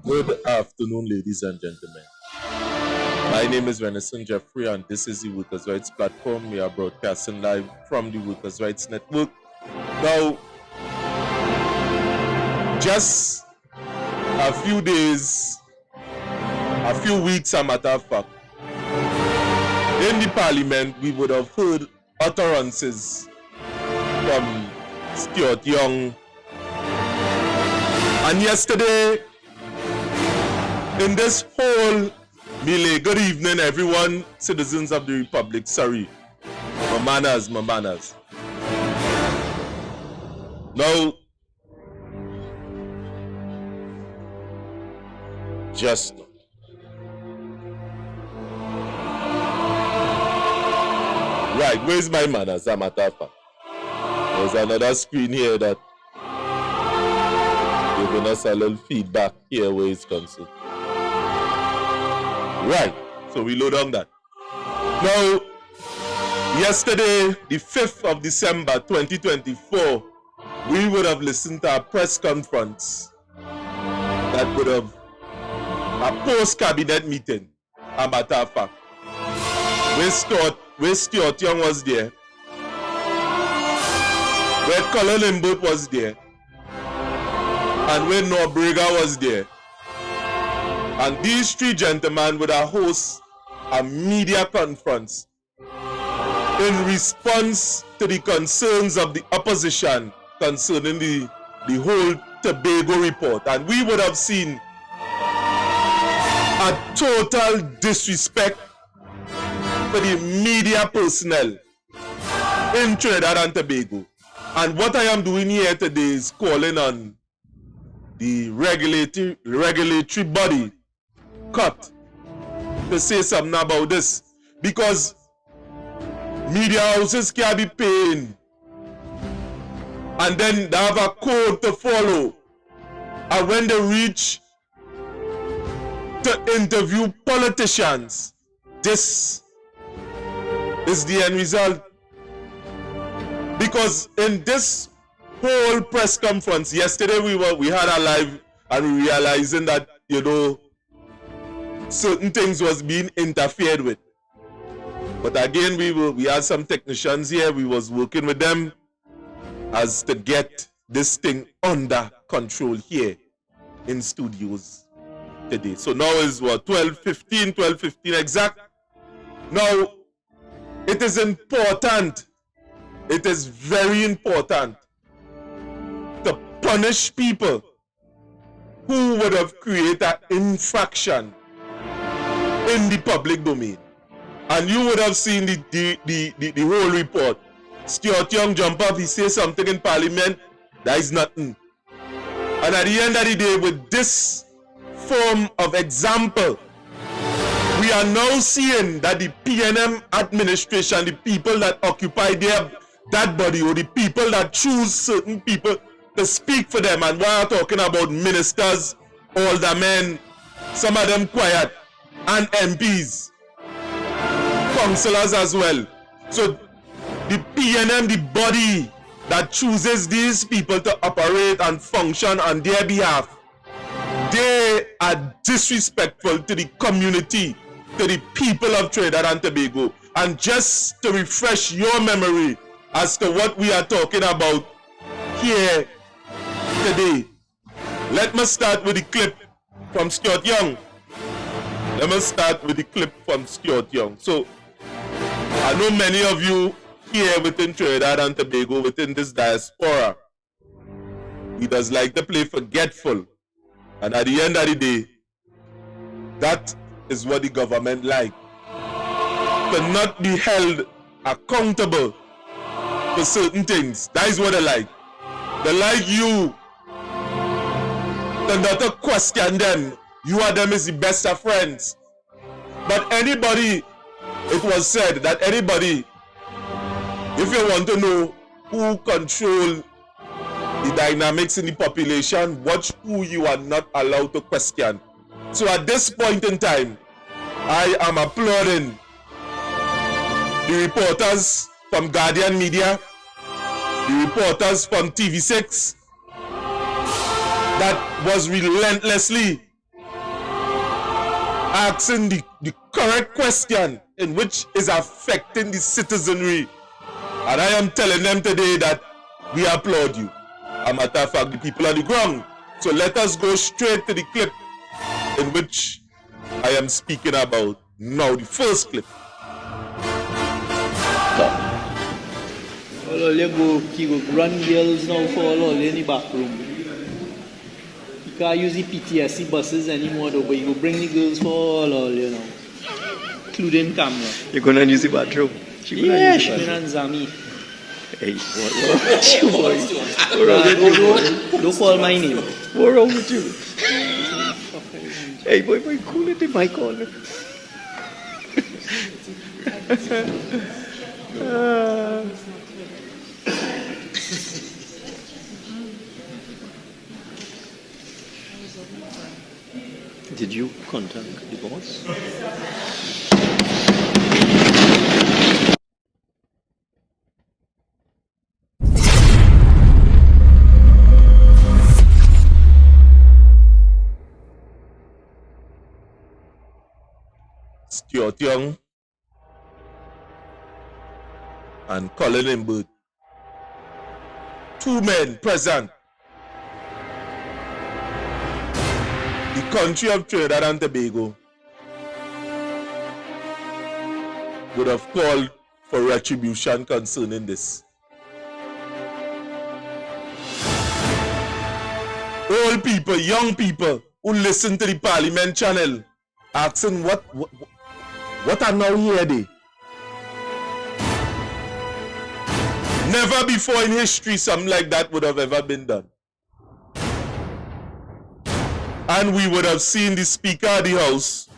Good afternoon, ladies and gentlemen. My name is Venison Jeffrey, and this is the Workers' Rights Platform. We are broadcasting live from the Workers' Rights Network. Now, just a few days, a few weeks, a matter of fact, in the Parliament, we would have heard utterances from Stuart Young. And yesterday, in this whole melee, good evening everyone, citizens of the Republic, sorry, my manners. Now, just now. Right, where's my manners, a matter of fact? There's another screen here that giving us a little feedback here where it's concerned. Right, so we load on that. Now, yesterday, the 5th of December 2024, we would have listened to a press conference that would have a post-cabinet meeting, a matter of fact, where Stuart Young was there, where Colm Imbert was there, and where Norbrega was there. And these three gentlemen would have host a media conference in response to the concerns of the opposition concerning the whole Tobago report. And we would have seen a total disrespect for the media personnel in Trinidad and Tobago. And what I am doing here today is calling on the regulatory body cut to say something about this, because media houses can't be paying and then they have a code to follow, and when they reach to interview politicians, this is the end result. Because in this whole press conference yesterday, we had a live and we realizing that, you know, certain things was being interfered with. But again, we had some technicians here. We was working with them as to get this thing under control here in studios today. So now is what, 12:15 exact. Now, it is important, it is very important to punish people who would have created an infraction in the public domain. And you would have seen the whole report. Stuart Young jump up, he says something in Parliament, that is nothing. And at the end of the day, with this form of example, we are now seeing that the PNM administration, the people that occupy that body, or the people that choose certain people to speak for them, and we are talking about ministers, aldermen, some of them quiet, and MPs, councillors as well. So the PNM, the body that chooses these people to operate and function on their behalf, they are disrespectful to the community, to the people of Trinidad and Tobago. And just to refresh your memory as to what we are talking about here today, let me start with the clip from Stuart Young. So, I know many of you here within Trinidad and Tobago, within this diaspora, He does like to play forgetful. And at the end of the day, that is what the government like. To not be held accountable for certain things. That is what they like. They like you to not question them. You and them is the best of friends. But anybody, it was said that anybody, if you want to know who control the dynamics in the population, watch who you are not allowed to question. So at this point in time, I am applauding the reporters from Guardian Media, the reporters from TV6, that was relentlessly asking the correct question in which is affecting the citizenry. And I am telling them today that we applaud you. A matter of fact, the people on the ground. So let us go straight to the clip in which I am speaking about now, the first clip. Well, you go run girls now for all in the back room. You can't use the PTSD buses anymore though, but you go bring the girls for all, you know. Including camera. You're gonna use the bathroom? Yeah, Shmin and Zami. Hey, what you boy? What's wrong with you? Don't call my name. What's wrong with you? Hey, boy, cool it in my corner. Did you contact the boss? Stuart Young and Colm Imbert, two men present. The country of Trinidad and Tobago would have called for retribution concerning this. Old people, young people who listen to the Parliament channel asking what are now here they? Never before in history something like that would have ever been done. And we would have seen the Speaker of the House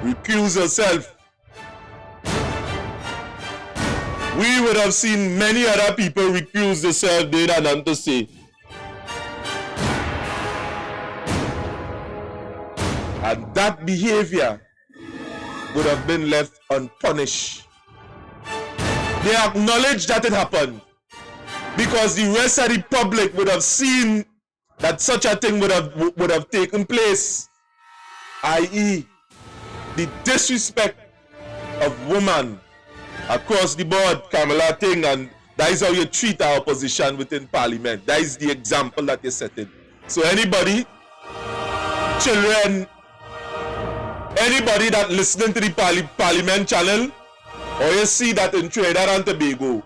recuse herself. We would have seen many other people recuse themselves, they had nothing to say. And that behavior would have been left unpunished. They acknowledge that it happened because the rest of the public would have seen that such a thing would have taken place, i.e. the disrespect of women across the board, Kamala thing, and that is how you treat our opposition within Parliament. That is the example that you're setting. So anybody, children, anybody that listening to the Parliament channel, or you see that in Trinidad and Tobago,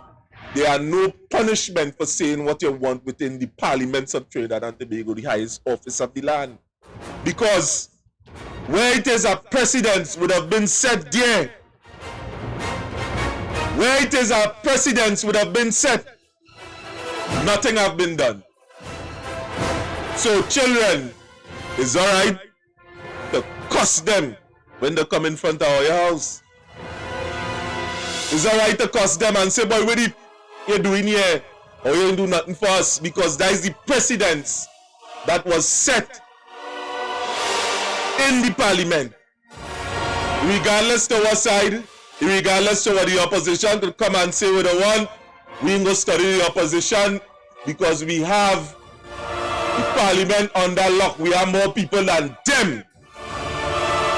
there are no punishment for saying what you want within the parliaments of Trinidad and Tobago, the highest office of the land. Because where it is a precedence would have been set there. Where it is a precedence would have been set. Nothing have been done. So children, it's alright to cuss them when they come in front of our house. It's alright to cuss them and say, boy, what you doing here? Or you ain't do nothing for us, because that is the precedence that was set in the Parliament. Regardless to what side, regardless to what the opposition could come and say what they want, we ain't gonna study the opposition because we have the Parliament under lock. We have more people than them.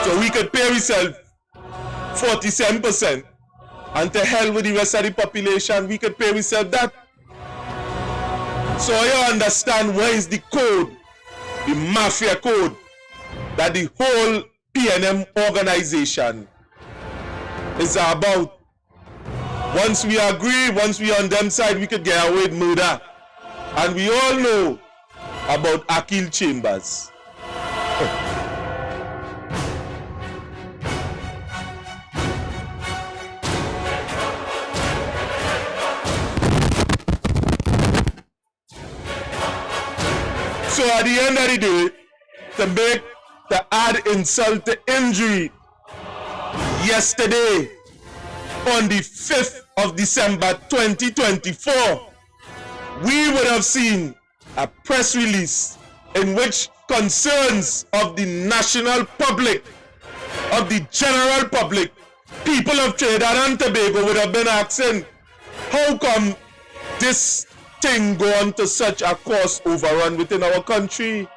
So we could pay ourselves 47%. And to hell with the rest of the population, we could pay ourselves that. So you understand where is the code, the mafia code, that the whole PNM organization is about. Once we agree, once we on them side, we could get away with murder. And we all know about Akil Chambers. So at the end of the day, to add insult to injury, yesterday, on the 5th of December 2024, we would have seen a press release in which concerns of the national public, of the general public, people of Trinidad and Tobago would have been asking, how come this thing go on to such a course overrun within our country?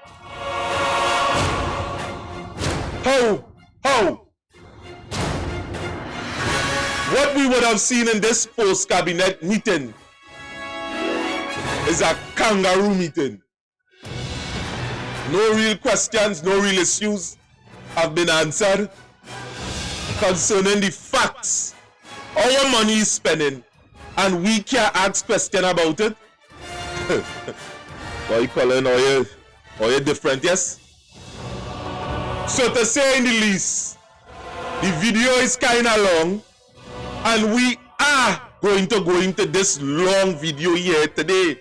How? What we would have seen in this post-cabinet meeting is a kangaroo meeting. No real questions, no real issues have been answered concerning the facts. Our money is spending and we can't ask question about it. Boy, Colin, are you different, yes? So to say in the least, the video is kind of long and we are going to go into this long video here today.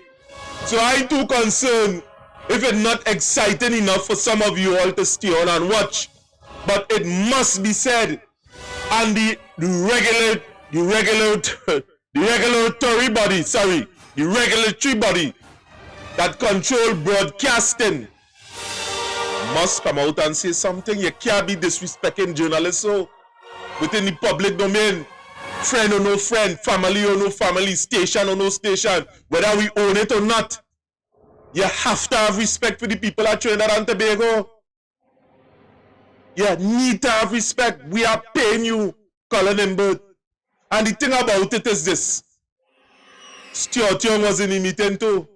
So I'm too concerned if it's not exciting enough for some of you all to stay on and watch. But it must be said, and the regulatory body that control broadcasting must come out and say something. You can't be disrespecting journalists so within the public domain. Friend or no friend, family or no family, station or no station, whether we own it or not, you have to have respect for the people at Trinidad and Tobago. You need to have respect. We are paying you, Colin Imbert. And the thing about it is this. Stuart Young was in the meeting too.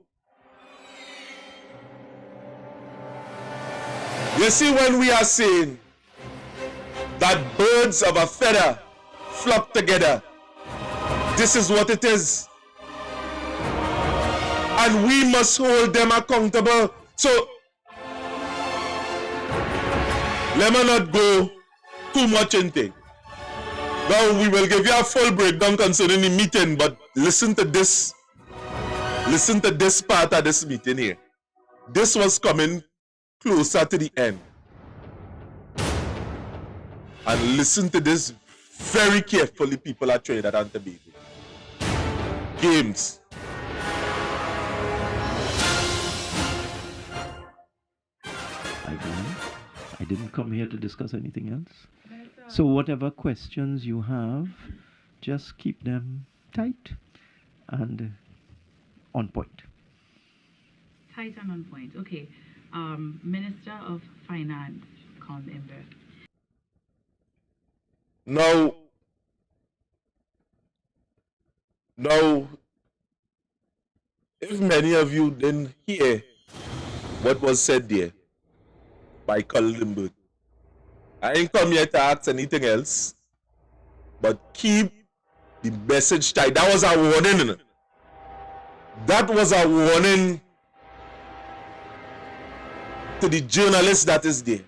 You see, when we are saying that birds of a feather flock together, this is what it is. And we must hold them accountable. So, let me not go too much into it. Now, we will give you a full breakdown concerning the meeting, but listen to this. Listen to this part of this meeting here. This was coming closer to the end. And listen to this very carefully, people at Trinidad and Tobago. Games. I didn't come here to discuss anything else. So whatever questions you have, just keep them tight and on point. Tight and on point. Okay. Minister of Finance, Colm Imbert. Now, if many of you didn't hear what was said there by Colm Imbert, I ain't come here to ask anything else, but keep the message tight. That was a warning. That was a warning to the journalist that is there.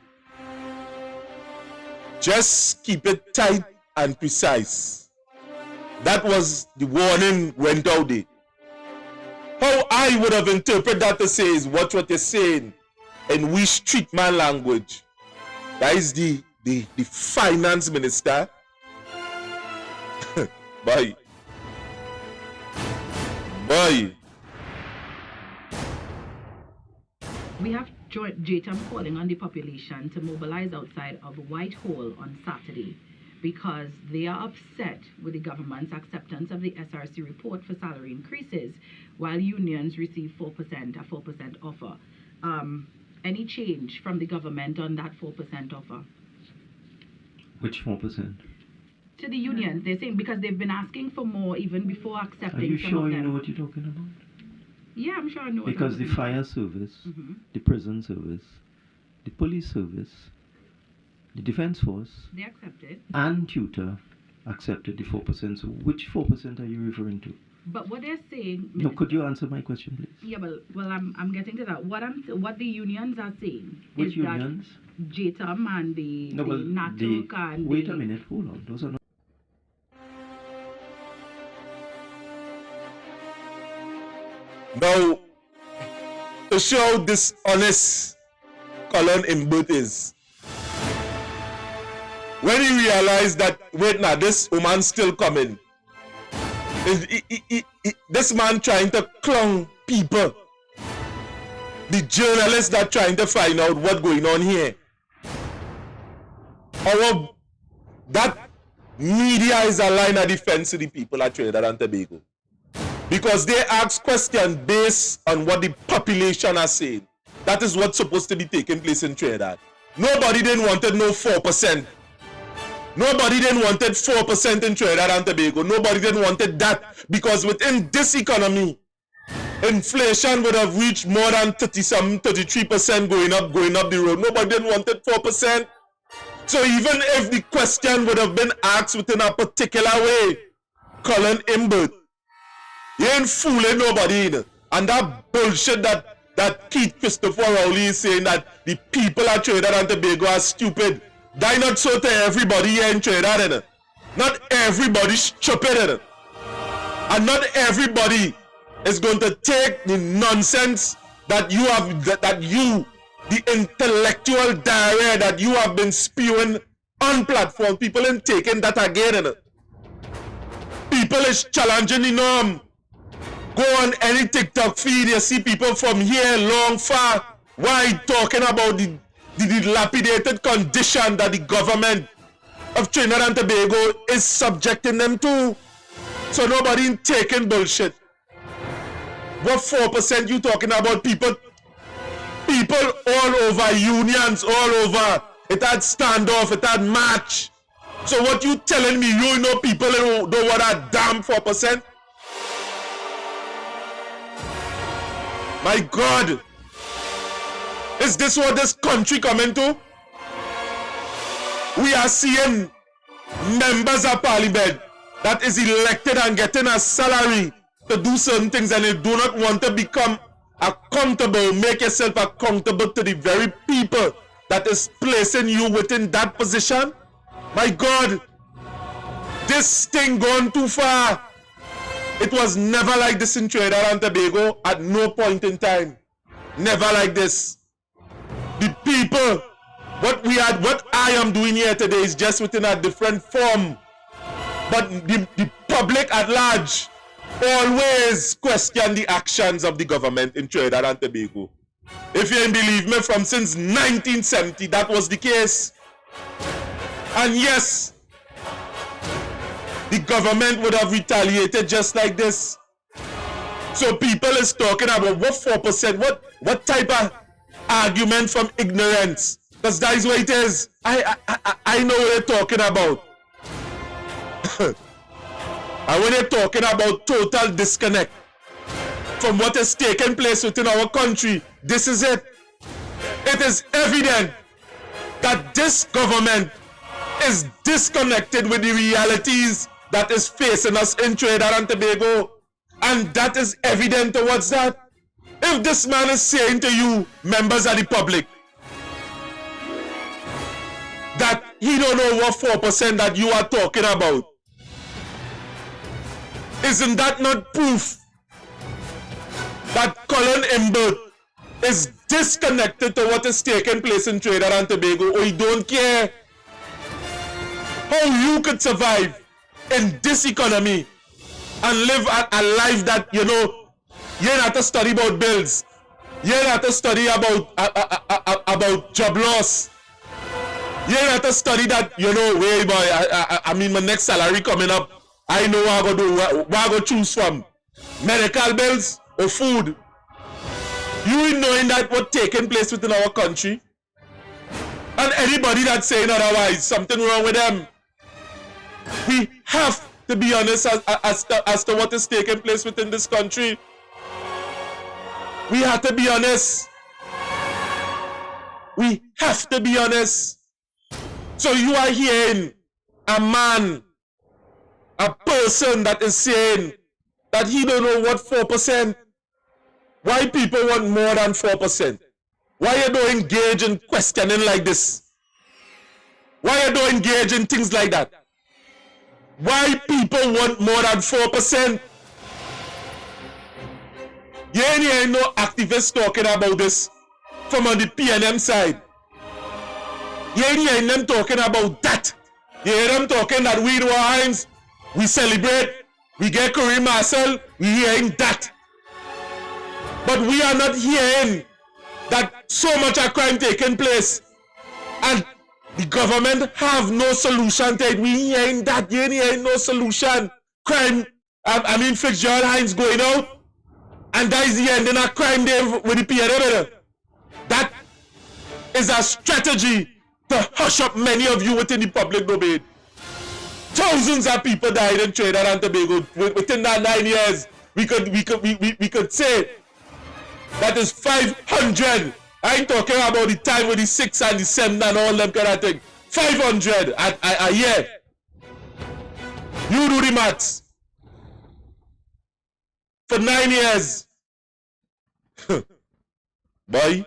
Just keep it tight and precise. That was the warning went out there. How I would have interpreted that to say is watch what you're saying in we street man language. That is the finance minister. Boy. We have JTAM calling on the population to mobilize outside of Whitehall on Saturday because they are upset with the government's acceptance of the SRC report for salary increases while unions receive 4%, a 4% offer. Any change from the government on that 4% offer? Which 4%? To the unions, they're saying because they've been asking for more even before accepting. Are you some sure of you them. know what you're talking about? Yeah, I'm sure I know. Because the fire service, the prison service, the police service, the defense force, they accepted, and tutor accepted the 4%. So which 4% are you referring to? But what they're saying, No, could you answer my question, please? yeah, well, I'm getting to that. What the unions are saying Which is unions? that JTAM and the NATUC and wait a minute, hold on. Those are not. Now, to show how dishonest Colm Imbert is, when he realized that, wait now, this woman still coming, this man trying to clown people, the journalists that trying to find out what's going on here. That media is a line of defense to the people at Trinidad and Tobago. Because they ask questions based on what the population are saying. That is what's supposed to be taking place in Trinidad. Nobody didn't wanted no 4%. Nobody didn't wanted 4% in Trinidad and Tobago. Nobody didn't wanted that, because within this economy, inflation would have reached more than 33% going up the road. Nobody didn't wanted 4%. So even if the question would have been asked within a particular way, Colm Imbert, you ain't fooling nobody. And that bullshit that Keith Christopher Rowley is saying, that the people at Trinidad and Tobago are stupid. That not so to everybody here in Trinidad. Not everybody stupid. And not everybody is going to take the nonsense that you have, the intellectual diarrhea that you have been spewing on platform. People ain't taking that again. People is challenging the norm. Go on any TikTok feed, you see people from here, long, far, wide, talking about the dilapidated condition that the government of Trinidad and Tobago is subjecting them to. So nobody taking bullshit. What 4% you talking about? People all over, unions all over. It had standoff, it had match. So what you telling me, you know people don't want a damn 4%? My God, is this what this country coming to? We are seeing members of parliament that is elected and getting a salary to do certain things, and they do not want to become accountable, make yourself accountable to the very people that is placing you within that position. My God, this thing gone too far. It was never like this in Trinidad and Tobago at no point in time. Never like this. The people, what I am doing here today is just within a different form. But the public at large always question the actions of the government in Trinidad and Tobago. If you ain't believe me, from since 1970, that was the case. And yes, the government would have retaliated just like this. So people is talking about what 4%, what type of argument from ignorance? Because that is what it is. I know what they're talking about. And when they're talking about total disconnect from what is taking place within our country, this is it. It is evident that this government is disconnected with the realities that is facing us in Trinidad and Tobago. And that is evident towards that. If this man is saying to you, members of the public, that he don't know what 4% that you are talking about, isn't that not proof that Colm Imbert is disconnected to what is taking place in Trinidad and Tobago, or he don't care how you could survive in this economy and live a life that, you know, you ain't have to study about bills, you ain't have to study about job loss, you ain't have to study that, you know, way boy, I mean my next salary coming up, I know what I go do, what I go choose from, medical bills or food. You knowing that what taking place within our country, and anybody that's saying otherwise, something wrong with them. We have to be honest as to what is taking place within this country. We have to be honest. We have to be honest. So you are hearing a man a person that is saying that he don't know what 4%, why people want more than 4%? Why you don't engage in questioning like this? Why you don't engage in things like that? Why people want more than 4%? You ain't hearing no activists talking about this from on the PNM side. You ain't hearing them talking about that. You hear them talking that we do our hands, we celebrate, we get Curry Marcel, we hearing that. But we are not hearing that so much of crime taking place and the government have no solution to it. We hearing that. You ain't hearing no solution. Crime, Fitzgerald Hines going out, and that is the ending of crime day with the PNM. That is a strategy to hush up many of you within the public domain. Thousands of people died in Trinidad and Tobago within that 9 years. We could say that is 500. I ain't talking about the time with the 6 and the 7 and all them kind of thing. 500 a year. You do the maths. For 9 years. Boy.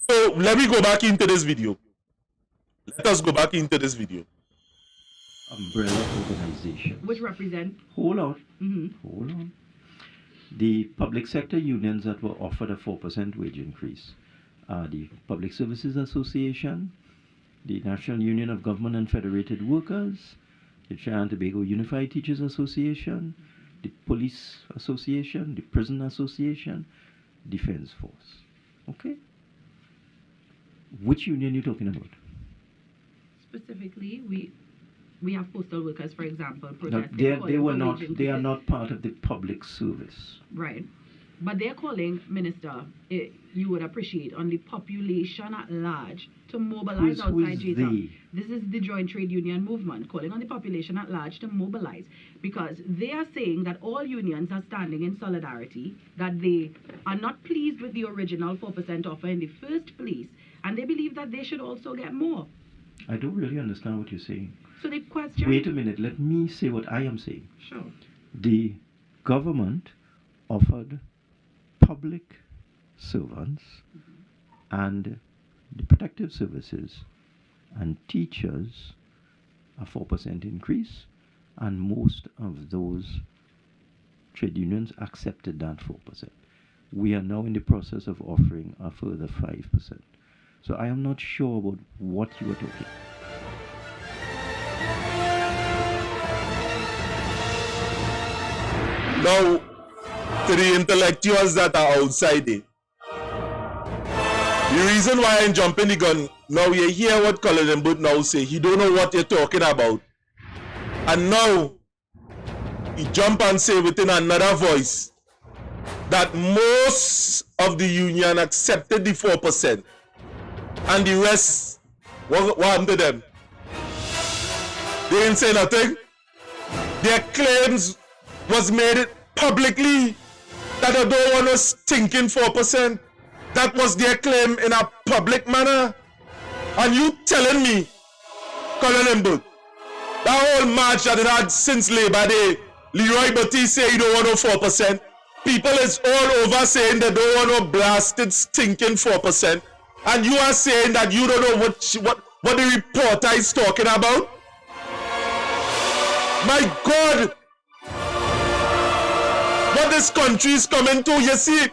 So let me go back into this video. Let us go back into this video. Umbrella organization. Which represent? Hold on. Hold on. The public sector unions that were offered a 4% wage increase are the Public Services Association, the National Union of Government and Federated Workers, the Trinidad and Tobago Unified Teachers Association, the Police Association, the Prison Association, Defense Force. Okay? Which union are you talking about? Specifically, we have postal workers, for example, No, protesting. they are not part of the public service. Right. But they're calling, Minister, you would appreciate, on the population at large to mobilize outside JTAM. This is the Joint Trade Union Movement, calling on the population at large to mobilize, because they are saying that all unions are standing in solidarity, that they are not pleased with the original 4% offer in the first place, and they believe that they should also get more. I don't really understand what you're saying. So the question... Wait a minute, let me say what I am saying. Sure. The government offered public servants and the protective services and teachers a 4% increase, and most of those trade unions accepted that 4%. We are now in the process of offering a further 5%. So I am not sure about what you are talking. Now, to the intellectuals that are outside it, the reason why I'm jumping the gun, now you hear what Colm Imbert now say, he don't know what you're talking about. And now, he jump and say within another voice, that most of the union accepted the 4%. And the rest, what happened to them? They didn't say nothing. Their claims was made publicly that they don't want us stinking 4%. That was their claim in a public manner. And you telling me, Colm Imbert, that whole march that it had since Labor Day, Leroy Batiste say you don't want no 4%. People is all over saying they don't want no blasted stinking 4%. And you are saying that you don't know what the reporter is talking about? My God! What this country is coming to, you see,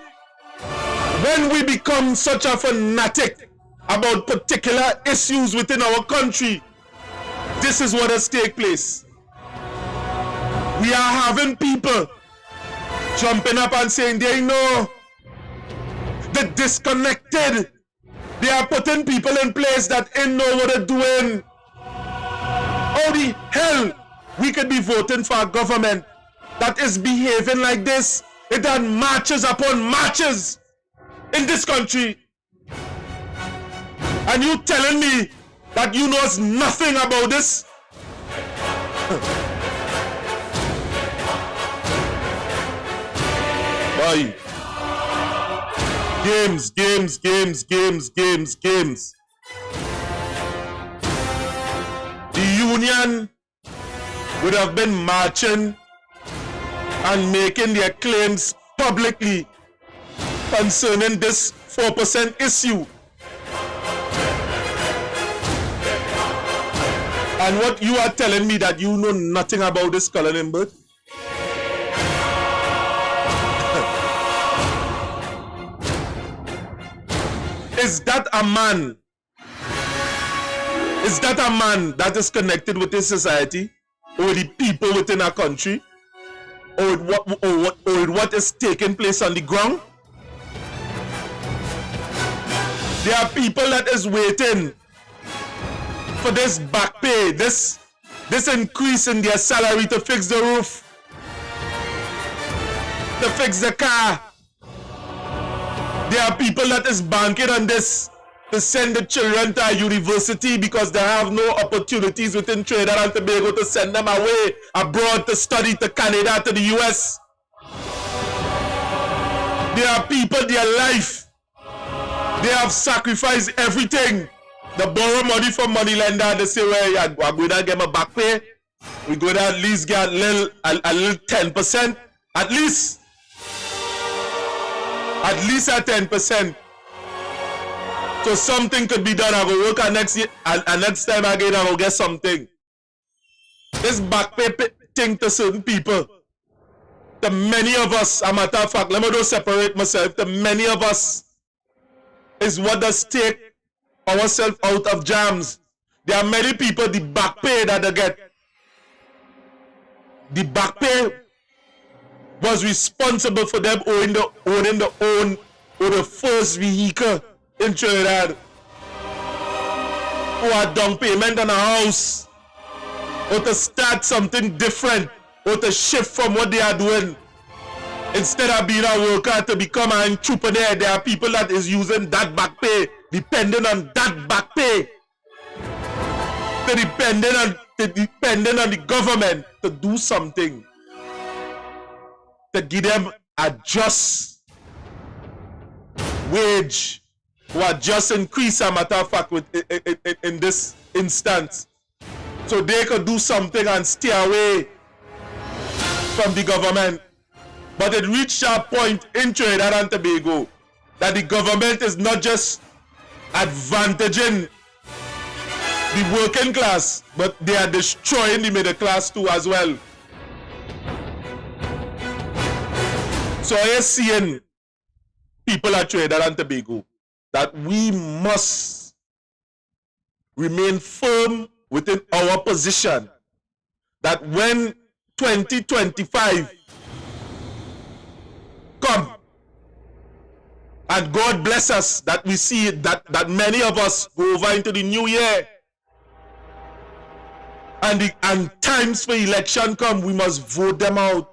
when we become such a fanatic about particular issues within our country, this is what has taken place. We are having people jumping up and saying they know, they're disconnected. They are putting people in place that ain't know what they're doing. How the hell we could be voting for a government that is behaving like this? It done marches upon marches in this country. And you telling me that you knows nothing about this? Boy. Games. The union would have been marching and making their claims publicly concerning this 4% issue. And what you are telling me that you know nothing about this, Colm Imbert? Is that a man? Is that a man that is connected with this society, or with the people within our country, or with what is taking place on the ground? There are people that is waiting for this back pay, this increase in their salary to fix the roof, to fix the car. There are people that is banking on this to send the children to a university because they have no opportunities within Trinidad and Tobago to send them away abroad to study, to Canada, to the US. There are people, their life, they have sacrificed everything. They borrow money from money lender. They say, well, yeah, we're going to get my back pay. We're going to at least get a little 10%. At least at 10%. So something could be done. I will work on next year, and next time again I will get something. This back pay thing to certain people, to many of us, a matter of fact, let me just separate myself, to many of us, is what does take ourselves out of jams. There are many people, the back pay that they get, the back pay was responsible for them owning the first vehicle in Trinidad, or a down payment on a house, or to start something different, or to shift from what they are doing. Instead of being a worker, to become an entrepreneur. There are people that is using that back pay, depending on that back pay, depending on the government to do something, to give them a just wage, or a just increase, a matter of fact, in this instance, so they could do something and stay away from the government. But it reached a point in Trinidad and Tobago that the government is not just advantaging the working class, but they are destroying the middle class too as well. So I am seeing people at Trinidad and Tobago that we must remain firm within our position, that when 2025 come, and God bless us, that we see that many of us go over into the new year, and times for election come, we must vote them out.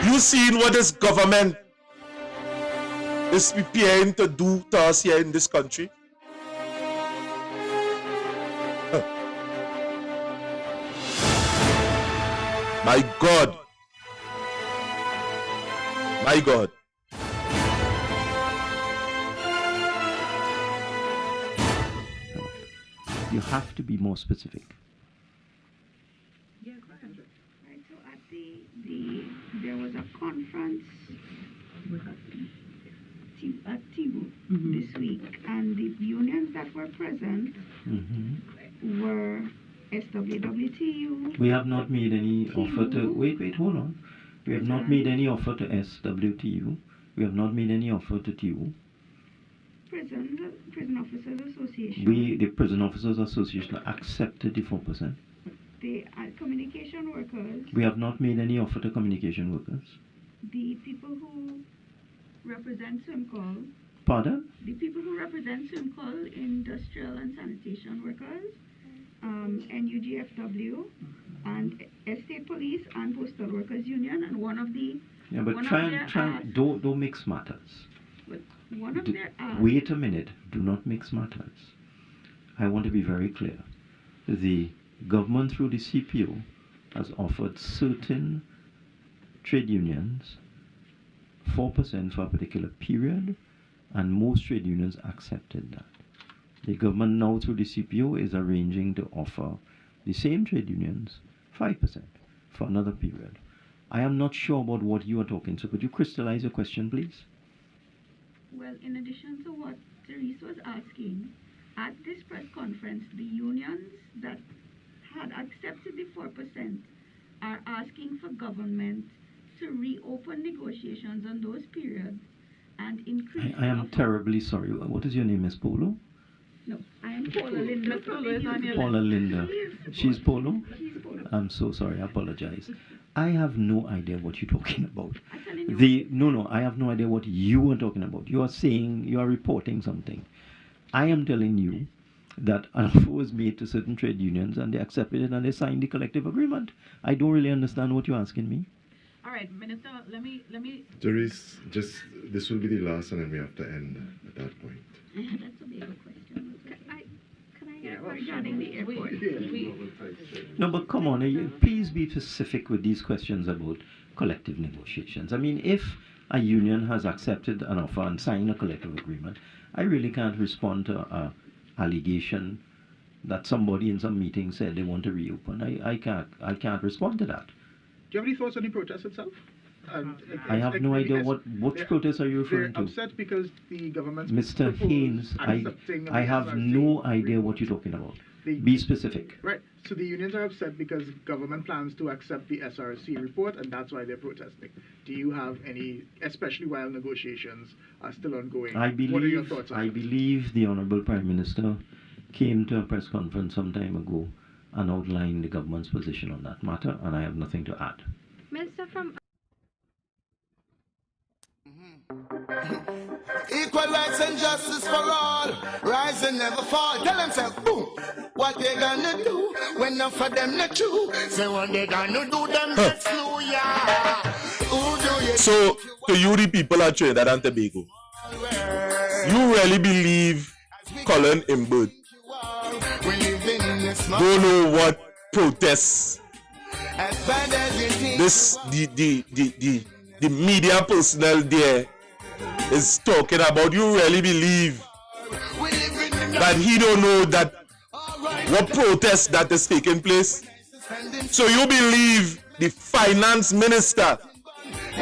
You seen what this government is preparing to do to us here in this country? My God. My God. You have to be more specific. Yeah, go ahead. Right, so at there was a conference at Tibu this week, and the unions that were present were SWWTU. We have not made any offer to... Wait, hold on. We have not made any offer to SWTU. We have not made any offer to TU. Prison Officers Association. The Prison Officers Association accepted the 4%. The communication workers. We have not made any offer to communication workers. The people who represent SWIMCOL. Pardon? The people who represent SWIMCOL, industrial and sanitation workers, NUGFW, and Estate Police and Postal Workers Union, and one of the... Yeah, but don't mix matters. But one of their... Wait a minute. Do not mix matters. I want to be very clear. The government through the CPO has offered certain trade unions 4% for a particular period, and most trade unions accepted that. The government now through the CPO is arranging to offer the same trade unions 5% for another period. I am not sure about what you are talking, so could you crystallize your question, please? Well, in addition to what Therese was asking, at this press conference, the unions that had accepted the 4% are asking for government to reopen negotiations on those periods and increase. I am terribly sorry. What is your name, Miss Polo? No, I am Paula Linda. Paula Linda. She's Polo? She's Paula. I'm so sorry. I apologize. I have no idea what you're talking about. I'm telling you. I have no idea what you are talking about. You are saying, you are reporting something. I am telling you that an offer was made to certain trade unions and they accepted it and they signed the collective agreement. I don't really understand what you're asking me. All right, Minister, let me. Therese, this will be the last and then we have to end at that point. That's a bigger question. Can I get regarding the airport? No, but come on, please be specific with these questions about collective negotiations. I mean, if a union has accepted an offer and signed a collective agreement, I really can't respond to an allegation that somebody in some meeting said they want to reopen. I can't respond to that. Do you have any thoughts on the protest itself? I have no idea what protest are you referring they're to? upset because the government. Mr. Haynes, I have no idea what you're talking about. Be specific. Right. So the unions are upset because government plans to accept the SRC report, and that's why they're protesting. Do you have any, especially while negotiations are still ongoing? What are your thoughts on I that? believe the Honorable Prime Minister came to a press conference some time ago and outlined the government's position on that matter, and I have nothing to add. Minister from Equal rights and justice for all. Rise and never fall. Tell them, say, boom. What they gonna do when enough of them not true? Say what they gonna do, them get slew, yeah. Who do you So, to you, the people of Trinidad and Tobago, you really believe Colm Imbert we live in this don't know what protests as bad as it is. this the media personnel there is talking about? You really believe We live in the that he don't know that what protest that is taking place? So you believe the finance minister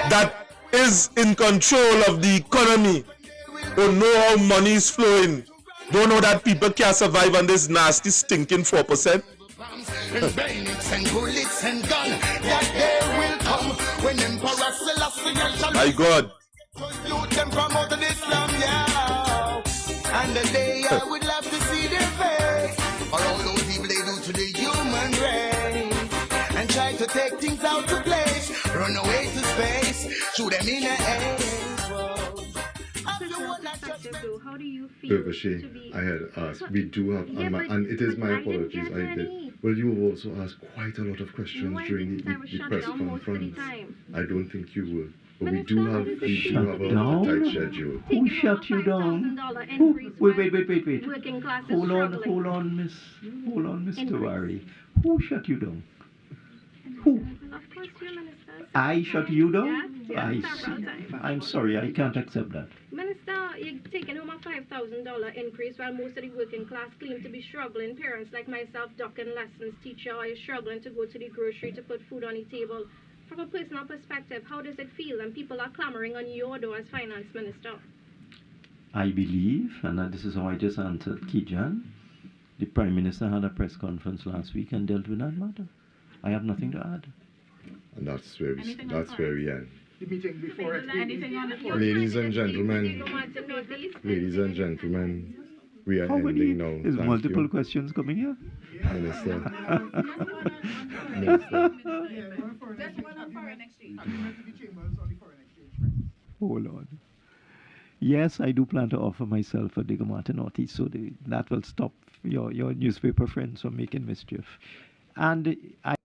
that is in control of the economy don't know how money is flowing, don't know that people can't survive on this nasty stinking 4%? and bayonets and bullets and gun, that day will come when Emperor Selassie shall My God. salute them from out of Islam, yeah. And the day I would love to see their face, or all those people they do to the human race, and try to take things out of place, run away to space, shoot them in the air. how do you feel to Pervashi, be... I had asked, we do have, and it is my apologies, I did. Well, you have also asked quite a lot of questions during the press conference. I don't think you will. But we do have a tight schedule. Who shut you down? Wait. Hold on, Mr. Wari. Who shut you down? Who? Of course, you, Minister. I shut you down? Yeah, I several see. times. I'm sorry, I can't accept that. Minister, you're taking home a $5,000 increase while most of the working class claim to be struggling. Parents like myself, ducking lessons, teacher, are you struggling to go to the grocery to put food on the table? From a personal perspective, how does it feel? And people are clamoring on your door as finance minister. I believe, and this is how I just answered Kijan, the Prime Minister had a press conference last week and dealt with that matter. I have nothing to add. And that's where we end. The meeting before it. Ladies and gentlemen, we are ending now. There's Thank multiple you. questions coming here. Minister. Hold on. Yes, I do plan to offer myself a Digamata Northeast, so that will stop your newspaper friends from making mischief. And I...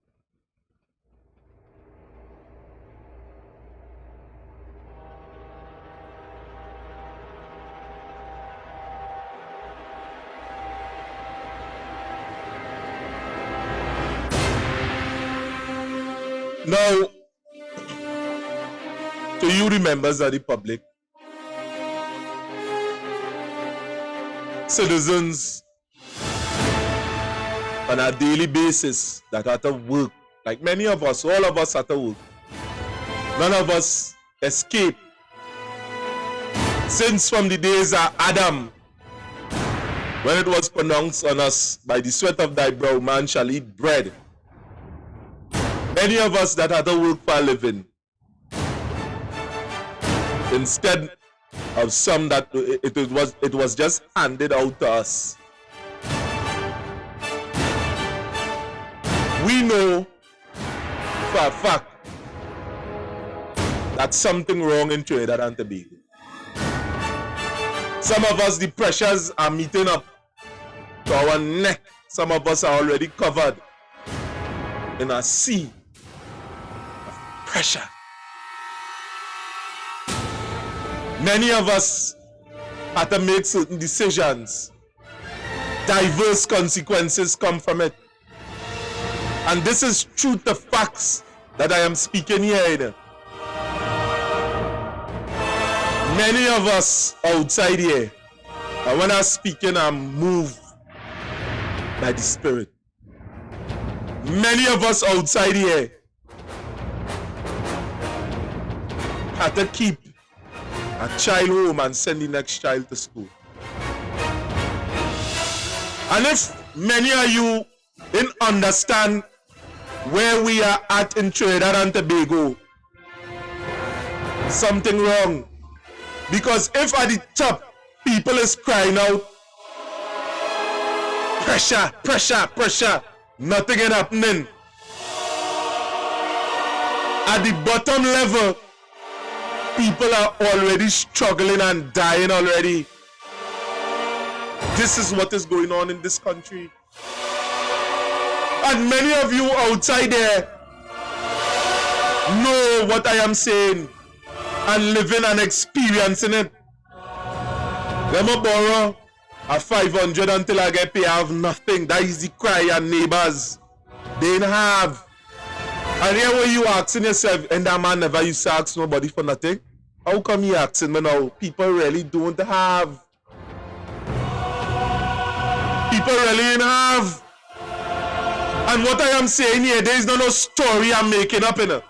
Now, to you, the members of the public, citizens on a daily basis that are to work. Like many of us, all of us are to work. None of us escape. Since from the days of Adam, when it was pronounced on us, by the sweat of thy brow man shall eat bread. Many of us that are to work for a living, instead of some that it was just handed out to us. We know for a fact that something wrong in Trinidad and Tobago. Some of us, the pressures are meeting up to our neck. Some of us are already covered in a sea of pressure. Many of us have to make certain decisions. Diverse consequences come from it. And this is truth, the facts that I am speaking here. Many of us outside here, and when I'm speaking, I'm moved by the Spirit. Many of us outside here have to keep a child home and send the next child to school. And if many of you didn't understand where we are at in Trinidad and Tobago, something wrong. Because if at the top people is crying out, pressure, pressure, pressure, nothing is happening. At the bottom level, people are already struggling and dying already. This is what is going on in this country. And many of you outside there know what I am saying and living and experiencing it. Let me borrow a 500 until I get paid. I have nothing. That is the cry and neighbors. They didn't have. And here when you asking yourself, and that man never used to ask nobody for nothing. How come you asking me now? People really don't have. People really didn't have. And what I am saying here, there is no story I'm making up in it.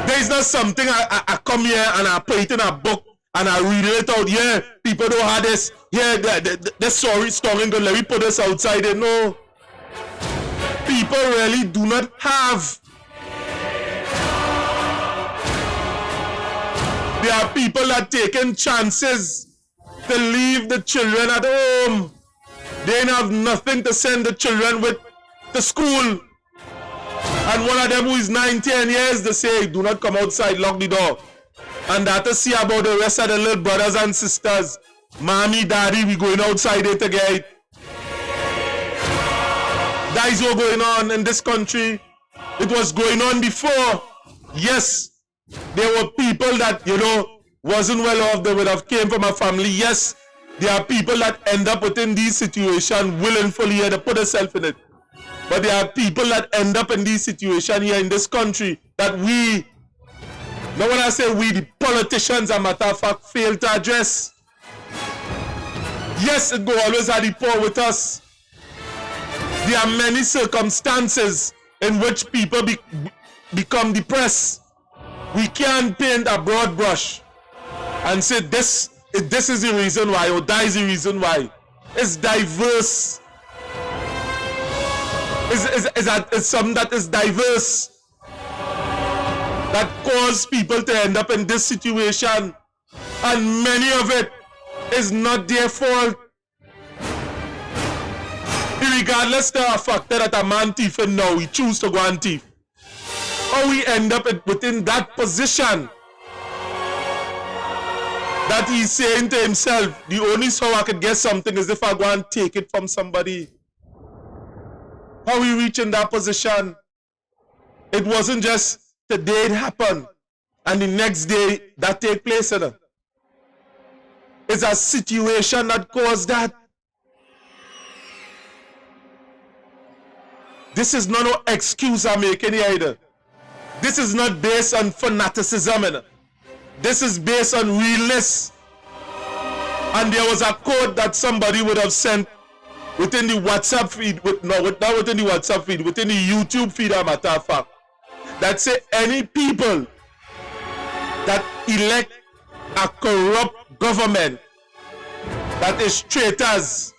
There is not something I come here and I put it in a book and I read it out. Yeah, people don't have this. Yeah, the story strong. Let me put this outside there. No. People really do not have. There are people that taking chances to leave the children at home. They don't have nothing to send the children with to school. And one of them who is 9-10 years, they say, do not come outside, lock the door. And that to see about the rest of the little brothers and sisters. Mommy, daddy, we going outside here to get it. That is what's going on in this country. It was going on before. Yes, there were people that, wasn't well off. They would have came from a family. Yes, there are people that end up within these situations willingly here to put themselves in it. But there are people that end up in these situations here in this country that we, now when I say we, the politicians, a matter of fact, fail to address. Yes, it go always have the poor with us. There are many circumstances in which people become depressed. We can't paint a broad brush and say this is the reason why or that is the reason why. It's diverse. It's something that is diverse that cause people to end up in this situation, and many of it is not their fault. Regardless of the fact that a man thief and now he choose to go and thief, or we end up within that position that he's saying to himself, the only how I could get something is if I go and take it from somebody. How we reach in that position? It wasn't just the day it happened and the next day that take place. It's a situation that caused that. This is not no excuse I'm making here either. This is not based on fanaticism. This is based on realness. And there was a quote that somebody would have sent within the WhatsApp feed, not within the WhatsApp feed, within the YouTube feed, as a matter of fact, that say any people that elect a corrupt government, that is traitors,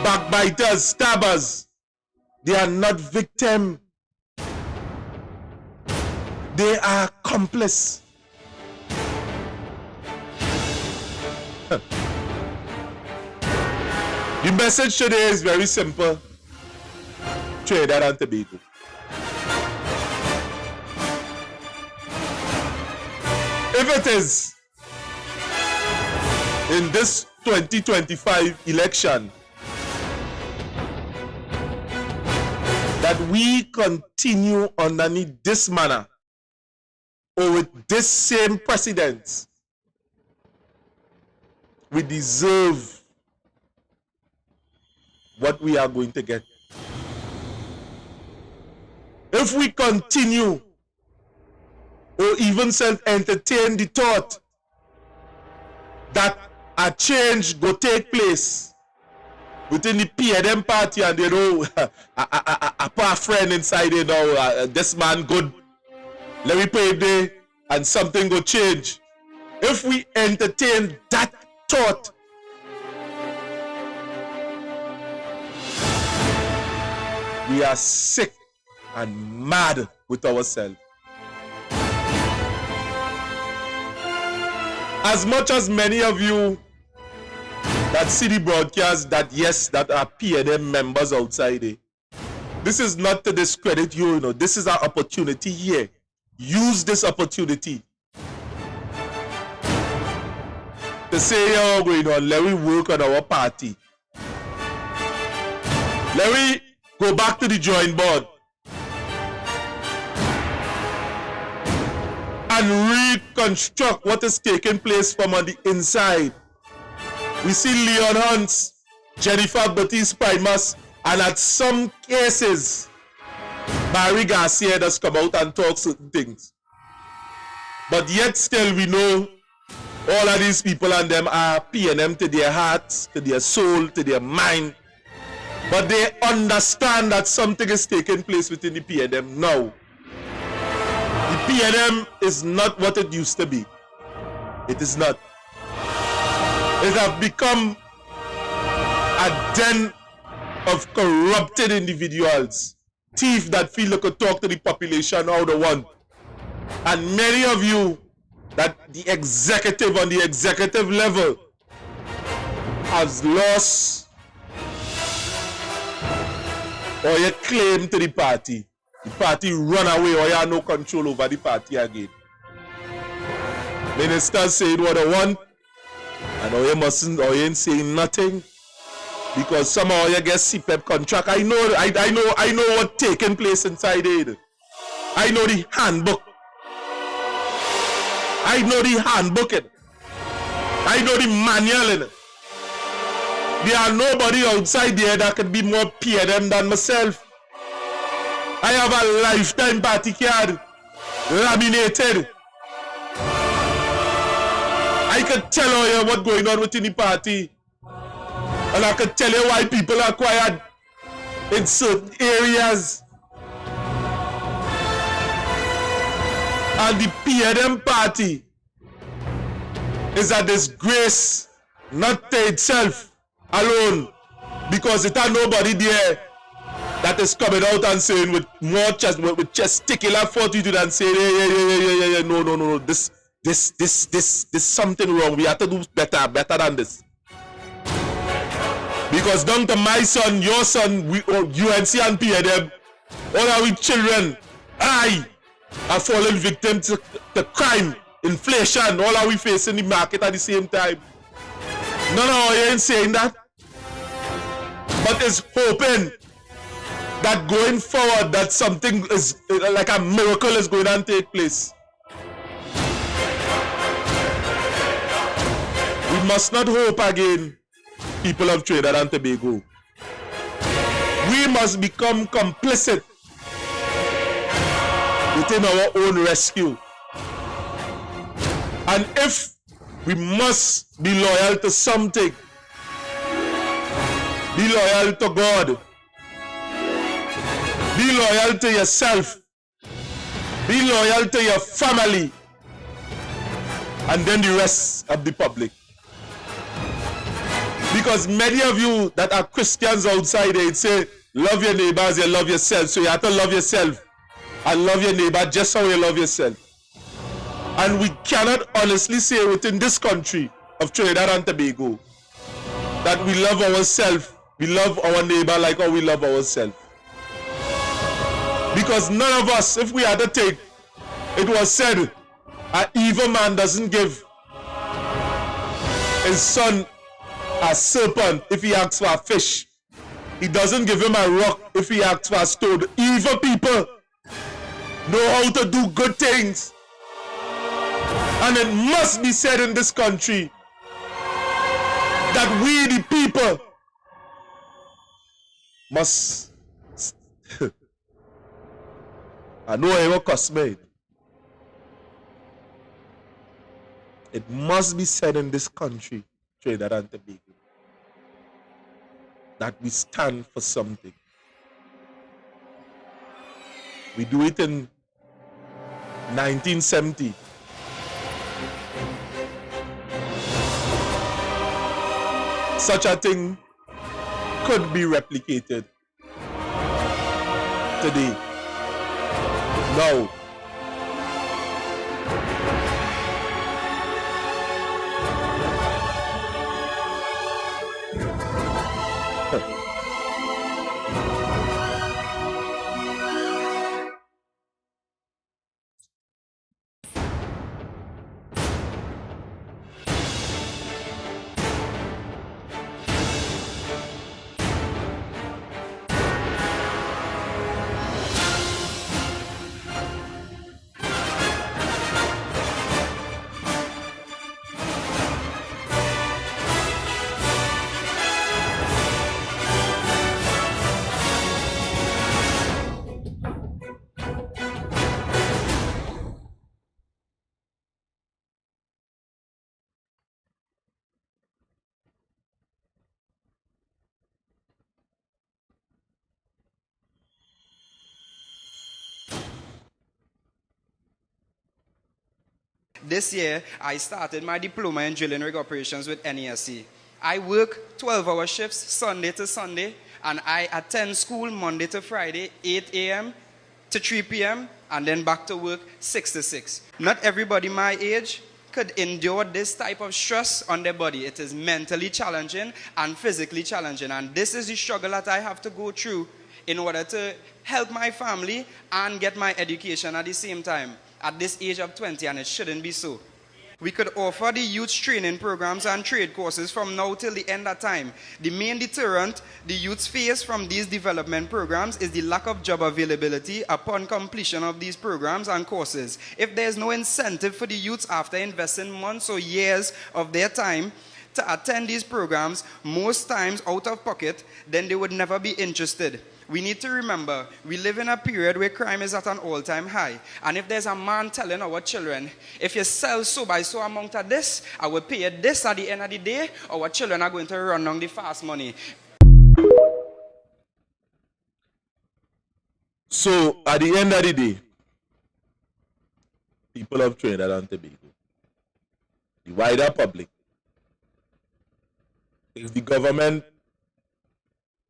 backbiters, stabbers, they are not victim. They are accomplice. The message today is very simple. Trinidad and Tobago. If it is in this 2025 election that we continue underneath this manner or with this same precedent, we deserve what we are going to get. If we continue or even self-entertain the thought that a change go take place within the PNM party and a poor friend inside this man good, let me pay day and something go change. If we entertain that thought, we are sick and mad with ourselves. As much as many of you that see the broadcast that yes, that are PNM members outside there, this is not to discredit you, this is our opportunity here. Use this opportunity to say, oh, going on, let me work on our party. Let me go back to the drawing board and reconstruct what is taking place from on the inside. We see Leon Hunts, Jennifer Baptiste Primus, and at some cases, Barry Garcia does come out and talk certain things. But yet still we know all of these people and them are PNM to their hearts, to their soul, to their mind. But they understand that something is taking place within the PNM now. The PNM is not what it used to be. It is not. It has become a den of corrupted individuals, thieves that feel they could talk to the population how they want. And many of you that the executive on the executive level has lost or your claim to the party. The party run away or you have no control over the party again. Ministers say what they want and or you mustn't or you ain't saying nothing because somehow you get CPEP contract. I know what taking place inside it. I know the handbook. I know the handbook in it. I know the manual in it. There are nobody outside there that can be more PNM than myself. I have a lifetime party card, laminated. I can tell you what's going on within the party. And I can tell you why people are quiet in certain areas. And the PNM party is a disgrace, not to itself alone, because it has nobody there that is coming out and saying with more chest, with testicular fortitude and saying, yeah, no, this something wrong. We have to do better than this. Because down to my son, your son, UNC and PNM, all our children, are falling victim to crime, inflation, all are we facing the market at the same time. No, you ain't saying that. But it's hoping that going forward that something is like a miracle is going to take place. We must not hope again, people of Trinidad and Tobago. We must become complicit within our own rescue. And if we must be loyal to something, Be loyal to God. Be loyal to yourself. Be loyal to your family. And then the rest of the public. Because many of you that are Christians outside, they say, love your neighbor as you love yourself. So you have to love yourself and love your neighbor just how you love yourself. And we cannot honestly say within this country of Trinidad and Tobago that we love ourselves, we love our neighbor like how we love ourselves. Because none of us, if we had to take, it was said, an evil man doesn't give his son a serpent if he asks for a fish. He doesn't give him a rock if he asks for a stone. Evil people know how to do good things. And it must be said in this country that we the people must I know I will cuss me. It must be said in this country, Trinidad and Tobago, that we stand for something. We do it in 1970. Such a thing could be replicated today. No. This year, I started my diploma in drilling rig operations with NESC. I work 12-hour shifts Sunday to Sunday, and I attend school Monday to Friday, 8 a.m. to 3 p.m., and then back to work 6 to 6. Not everybody my age could endure this type of stress on their body. It is mentally challenging and physically challenging, and this is the struggle that I have to go through in order to help my family and get my education at the same time. At this age of 20, and it shouldn't be so. We could offer the youth training programs and trade courses from now till the end of time. The main deterrent the youths face from these development programs is the lack of job availability upon completion of these programs and courses. If there's no incentive for the youths after investing months or years of their time to attend these programs, most times out of pocket, then they would never be interested. We need to remember, we live in a period where crime is at an all-time high. And if there's a man telling our children, if you sell so by so amount of this, I will pay you this at the end of the day, our children are going to run down the fast money. So, at the end of the day, people of Trinidad and Tobago, the wider public, if the government,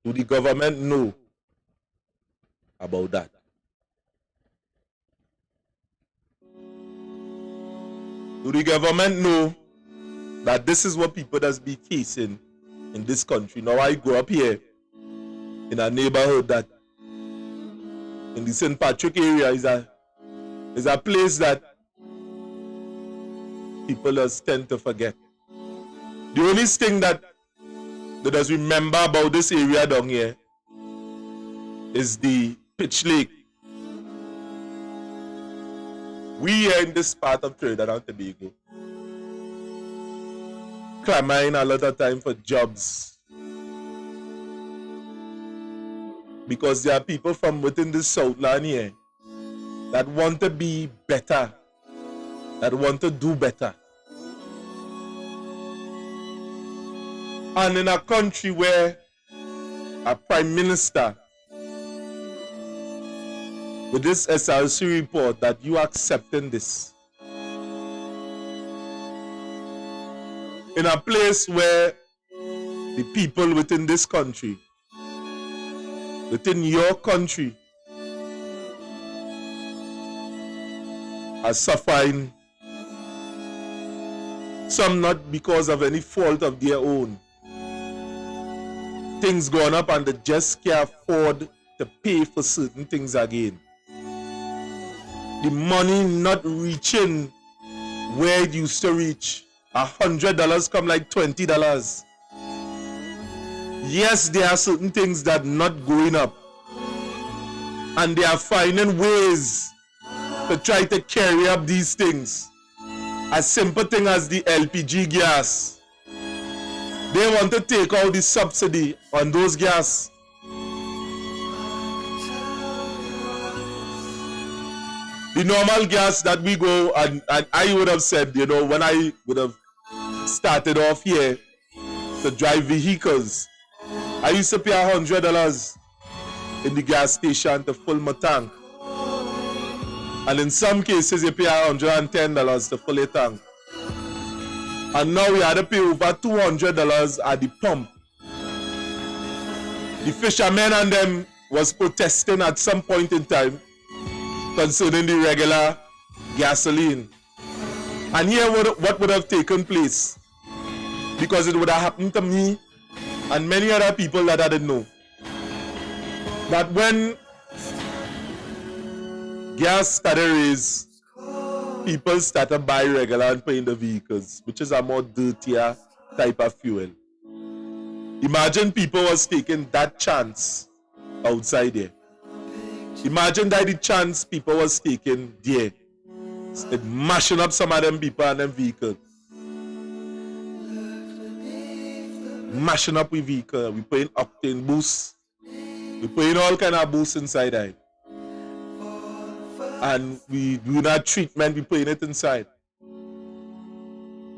do the government know about that? Do the government know that this is what people does be facing in this country? Now I grew up here in a neighborhood that in the St. Patrick area is a place that people just tend to forget. The only thing that they does remember about this area down here is the Pitch Lake. We here in this part of Trinidad and Tobago clamoring a lot of time for jobs, because there are people from within this Southland here that want to be better, that want to do better. And in a country where a prime minister with this SRC report that you accepting this in a place where the people within this country, within your country, are suffering, some not because of any fault of their own. Things going up and they just can't afford to pay for certain things again. The money not reaching where it used to reach. $100 come like $20. Yes, there are certain things that not going up, and they are finding ways to try to carry up these things. A simple thing as the LPG gas. They want to take out the subsidy on those gas. The normal gas that we go, and I would have said, you know, when I would have started off here to drive vehicles, I used to pay $100 in the gas station to fill my tank. And in some cases, you pay $110 to fill a tank. And now we had to pay over $200 at the pump. The fishermen and them was protesting at some point in time concerning the regular gasoline. And here what would have taken place, because it would have happened to me and many other people that I didn't know, that when gas started raised, people started buying regular and paying the vehicles, which is a more dirtier type of fuel. Imagine people was taking that chance outside there. Imagine that the chance people was taking there, mashing up some of them people and them vehicles. Mashing up with vehicle, we putting octane boost, we putting all kind of boost inside there. And we do that treatment, we putting it inside.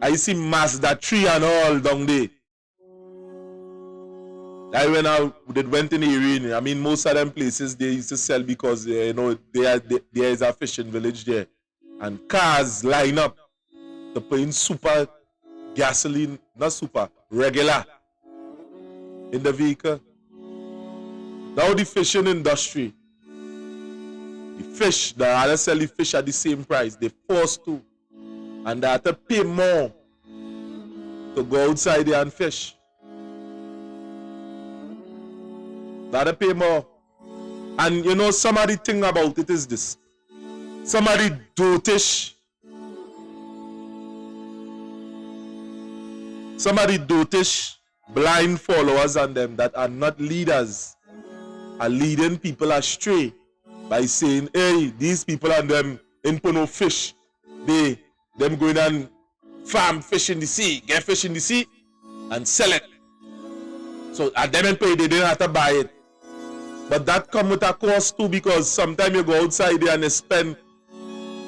I see Mazda 3 and all down there. I went in the area. I mean, most of them places they used to sell because you know there is a fishing village there, and cars line up to put in super gasoline, not super, regular in the vehicle. Now the fishing industry, the fish, they rather sell the fish at the same price. They forced to, and they have to pay more to go outside there and fish. Gotta pay more. And you know, some of the thing about it is this. Some of the dotish blind followers and them that are not leaders are leading people astray by saying, hey, these people and them in no fish. Them going and farm fish in the sea, get fish in the sea and sell it. So at them and pay, they didn't have to buy it. But that comes with a cost too, because sometimes you go outside there and you spend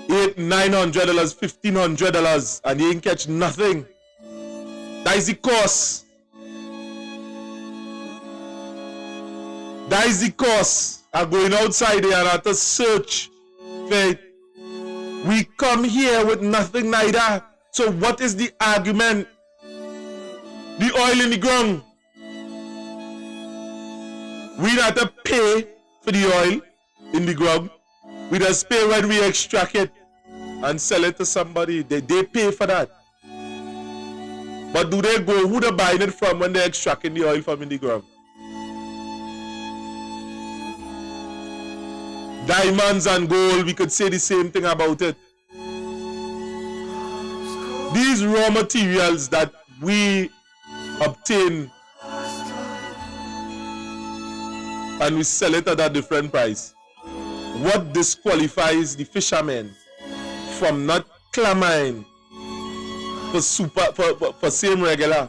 $800, $900, $1,500 and you ain't catch nothing. That is the cost. That is the cost of going outside there and have to search for it. We come here with nothing neither. So what is the argument? The oil in the ground. We have to pay for the oil in the ground. We just pay when we extract it and sell it to somebody. They pay for that. But do they go, who they buying it from when they're extracting the oil from in the ground? Diamonds and gold, we could say the same thing about it. These raw materials that we obtain and we sell it at a different price. What disqualifies the fishermen from not clamoring for same regular?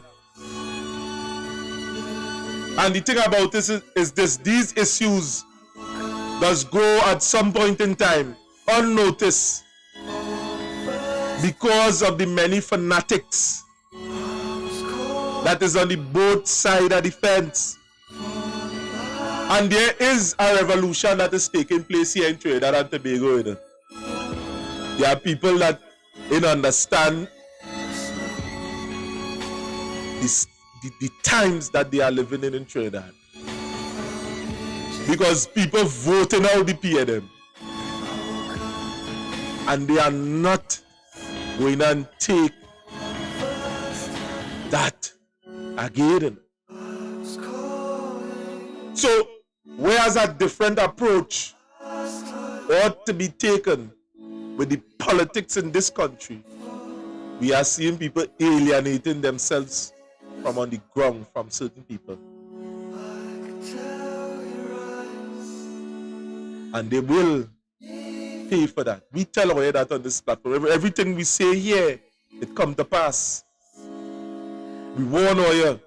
And the thing about this is this: these issues does go at some point in time unnoticed because of the many fanatics that is on the both side of the fence. And there is a revolution that is taking place here in Trinidad and Tobago. You know? There are people that understand the times that they are living in Trinidad. Because people voting out the PNM. And they are not going and take that again. So, whereas a different approach ought to be taken with the politics in this country, we are seeing people alienating themselves from on the ground from certain people. And they will pay for that. We tell away that on this platform. Everything we say here, it come to pass. We warn you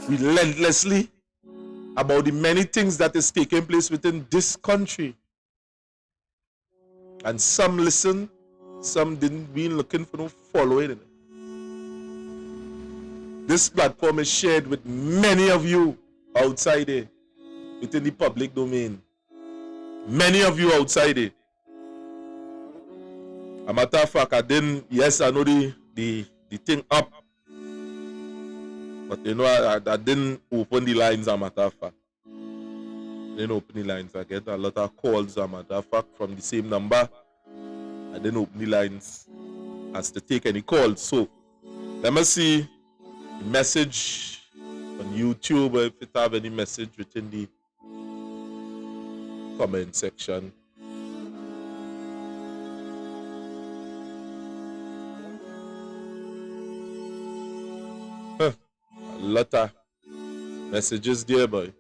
relentlessly about the many things that is taking place within this country. And some listen, some didn't be looking for no following it. This platform is shared with many of you outside there, within the public domain. Many of you outside there. A matter of fact, I know the thing up. But you know, I didn't open the lines, a matter of fact. Didn't open the lines. I get a lot of calls, a matter of fact, from the same number. I didn't open the lines as to take any calls. So, let me see the message on YouTube, if it have any message within the comment section. A lot of messages there, boy.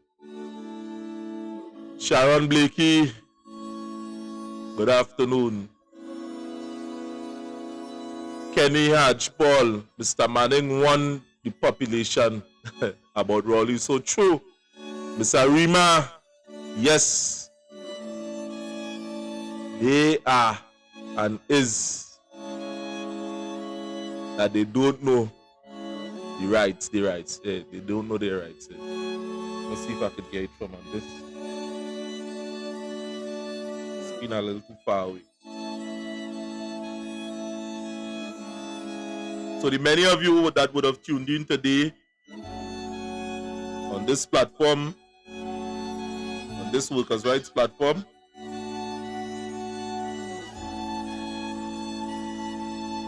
Sharon Blakey, good afternoon. Kenny Hodge Paul, Mr. Manning won the population about Raleigh. So true. Mr. Rima, yes, they are and is that they don't know the rights. They don't know their rights. Let's see if I could get it from on this. It's been a little too far away. So the many of you that would have tuned in today on this platform, on this workers' rights platform,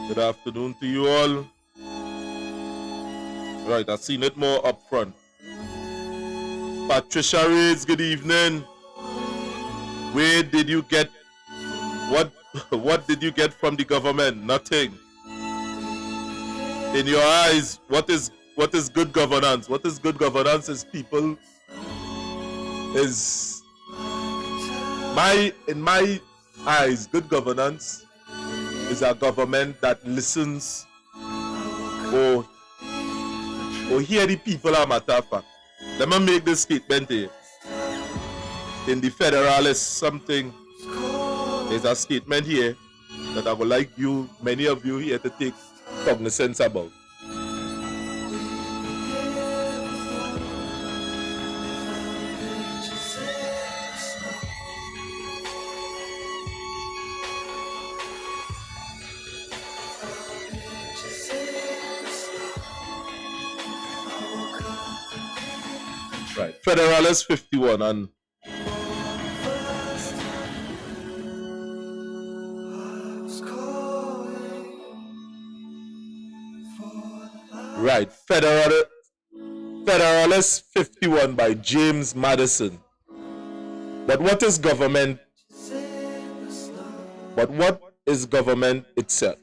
good afternoon to you all. Right, I've seen it more up front. Patricia Reyes, good evening. Where did you get what did you get from the government? Nothing. In your eyes, what is good governance? What is good governance is people is in my eyes, good governance is a government that listens or hear the people a matter of fact. Let me make this statement here. In the Federalist something, there's a statement here that I would like you, many of you here to take cognizance about. Right, Federalist 51 and right, Federalist 51 by James Madison. But what is government? But what is government itself?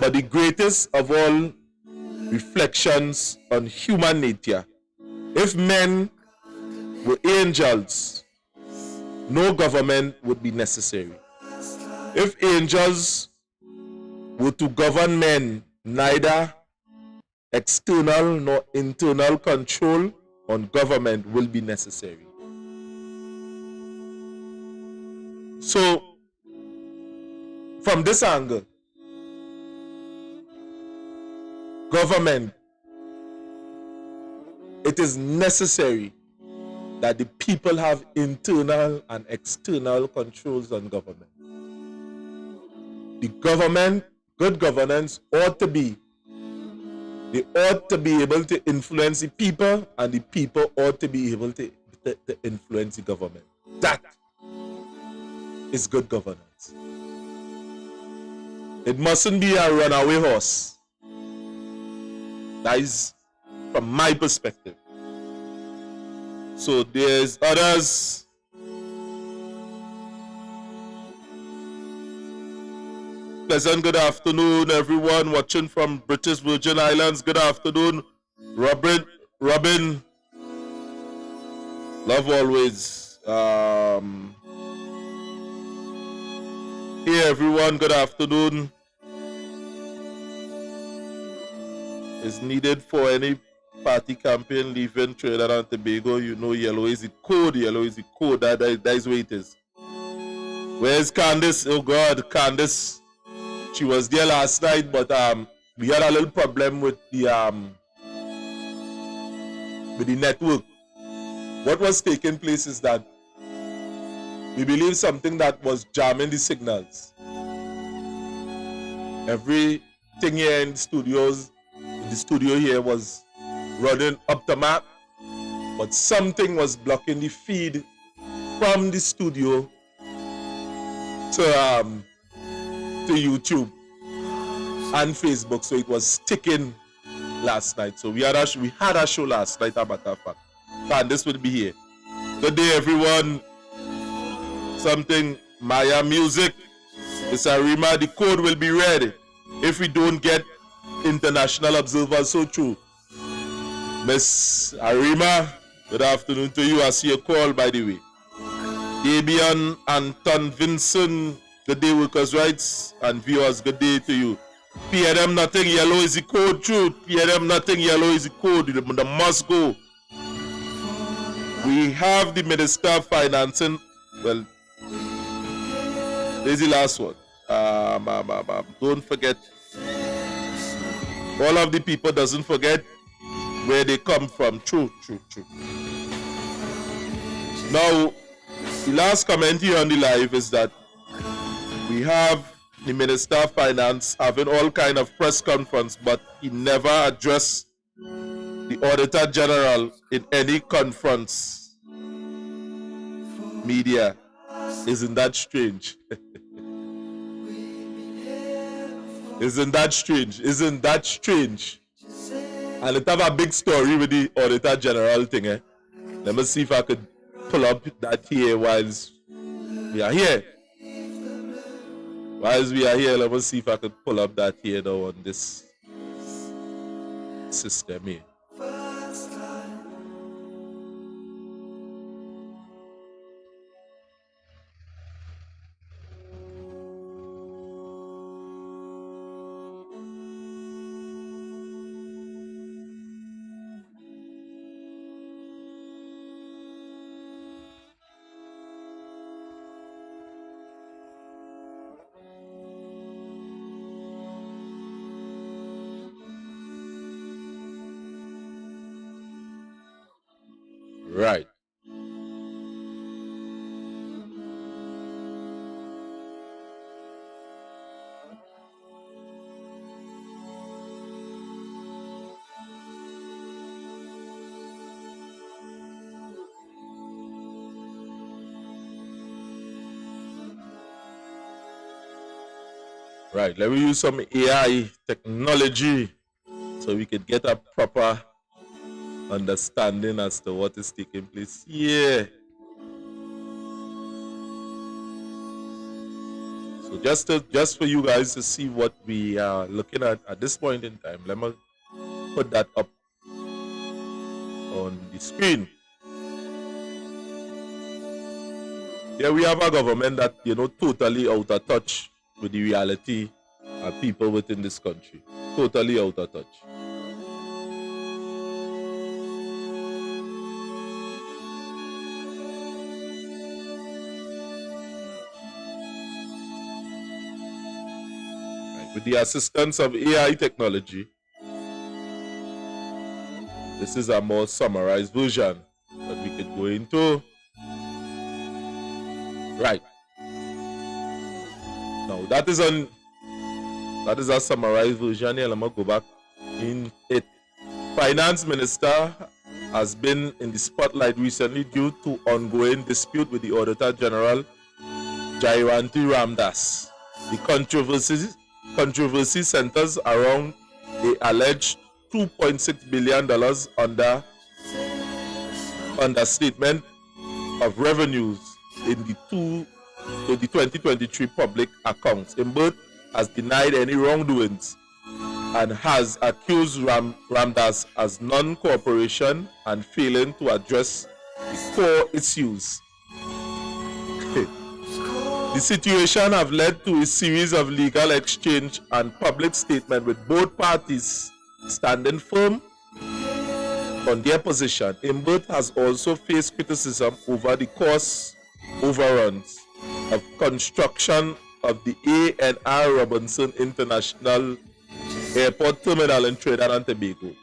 But the greatest of all reflections on human nature. If men were angels, no government would be necessary. If angels were to govern men, neither external nor internal control on government will be necessary. So, from this angle, government, it is necessary that the people have internal and external controls on government. The government, good governance ought to be, they ought to be able to influence the people, and the people ought to be able to influence the government. That is good governance. It mustn't be a runaway horse. That is from my perspective. So there's others. Pleasant good afternoon, everyone watching from British Virgin Islands. Good afternoon, Robin. Love always. Hey everyone, good afternoon. Is needed for any party campaign leaving Trinidad and Tobago. You know, yellow is the code. Yellow is the code. That is where it is. Where's Candice? Oh God, Candice. She was there last night, but we had a little problem with the network. What was taking place is that we believe something that was jamming the signals. Everything here in the studio here was running up the map, but something was blocking the feed from the studio to YouTube and Facebook, so it was sticking last night. So we had a show last night, a matter of fact. Candice will be here. Good day, everyone. Something Maya Music. Miss Arima, the code will be ready if we don't get international observers. So true. Miss Arima, good afternoon to you. I see a call, by the way. Dabian Anton Vincent, good day, workers' rights and viewers. Good day to you. PNM nothing yellow is the code, true. PNM nothing yellow is the code. The must go. We have the Minister of Financing. Well, there's the last one. Don't forget. All of the people doesn't forget where they come from. True. Now, the last comment here on the live is that we have the Minister of Finance having all kind of press conference, but he never addressed the Auditor General in any conference. Media. Isn't that strange? Isn't that strange? Isn't that strange? And it have a big story with the Auditor General thing. Let me see if I could pull up that here whilst we are here. Whilst we are here, let me see if I could pull up that here now on this system here. Right. Right, let me use some AI technology so we could get a proper understanding as to what is taking place here. So just for you guys to see what we are looking at this point in time, let me put that up on the screen. Here we have a government that, totally out of touch with the reality of people within this country. Totally out of touch. With the assistance of AI technology, this is a more summarized version that we could going to. Right. Now that is a summarized version here. Let me go back in it. Finance Minister has been in the spotlight recently due to ongoing dispute with the Auditor General Jairanti Ramdas. The controversy centers around the alleged $2.6 billion understatement of revenues in the 2023 public accounts. Imbert has denied any wrongdoings and has accused Ramdas as non-cooperation and failing to address the core issues. The situation have led to a series of legal exchange and public statement with both parties standing firm on their position. Imbert has also faced criticism over the cost overruns of construction of the A&R Robinson International Airport Terminal in Trinidad and Tobago.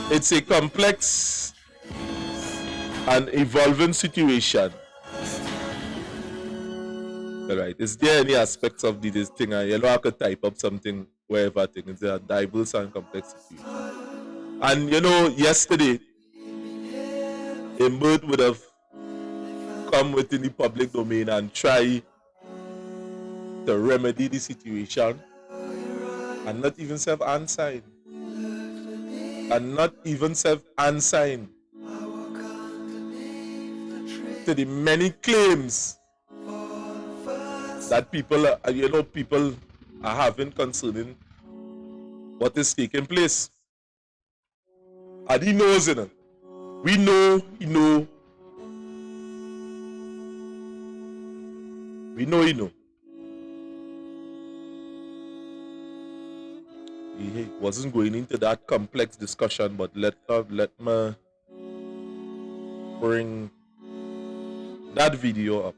It's a complex and evolving situation. All right. Is there any aspects of this thing? I could type up something wherever thing is a diverse and complex situation. And yesterday, Imbert would have come within the public domain and try to remedy the situation, and not even self-answering. To the many claims that people are having concerning what is taking place. And he knows it. We know he know. We know he know. He wasn't going into that complex discussion, but let me bring that video up.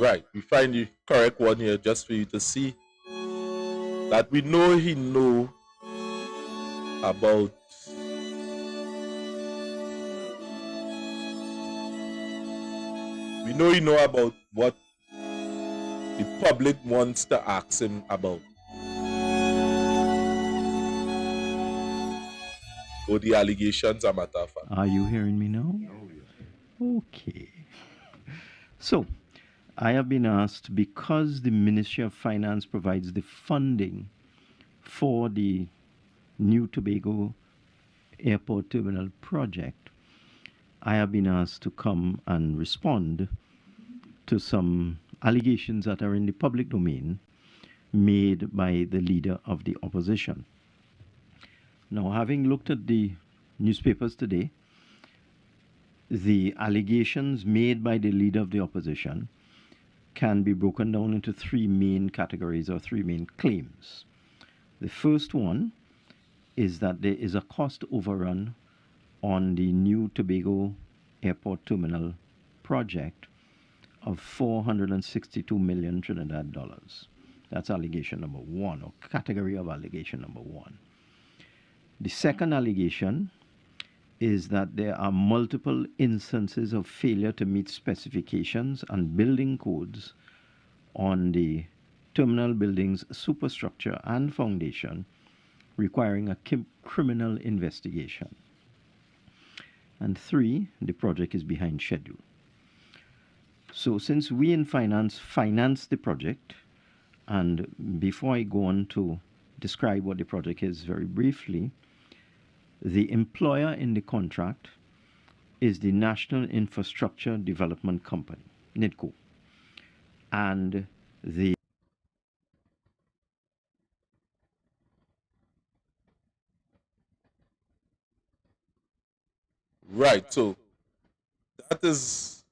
Right, we find the correct one here just for you to see that we know he know about what the public wants to ask him about, or the allegations are matter of fact. Are you hearing me now? Okay. So, I have been asked, because the Ministry of Finance provides the funding for the New Tobago Airport Terminal project, I have been asked to come and respond to some allegations that are in the public domain made by the leader of the opposition. Now, having looked at the newspapers today, the allegations made by the leader of the opposition can be broken down into three main categories or three main claims. The first one is that there is a cost overrun on the New Tobago Airport Terminal project of 462 million Trinidad dollars. That's allegation number one, or category of allegation number one. The second allegation is that there are multiple instances of failure to meet specifications and building codes on the terminal building's superstructure and foundation, requiring a criminal investigation. And three, the project is behind schedule. So since we in finance finance the project, and before I go on to describe what the project is very briefly, the employer in the contract is the National Infrastructure Development Company, NIDCO, and the Right, so that is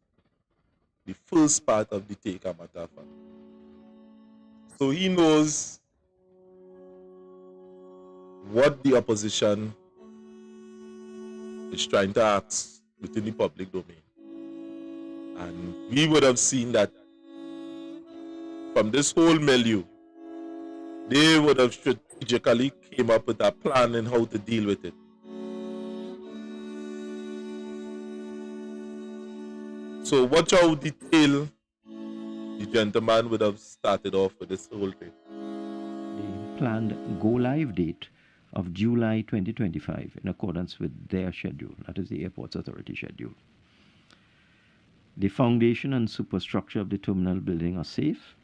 the first part of the take, a matter of fact. So he knows what the opposition is trying to ask within the public domain. And we would have seen that from this whole milieu, they would have strategically came up with a plan on how to deal with it. So watch how detailed the gentleman would have started off with this whole thing. The planned go-live date of July 2025 in accordance with their schedule, that is the Airports Authority schedule. The foundation and superstructure of the terminal building are safe,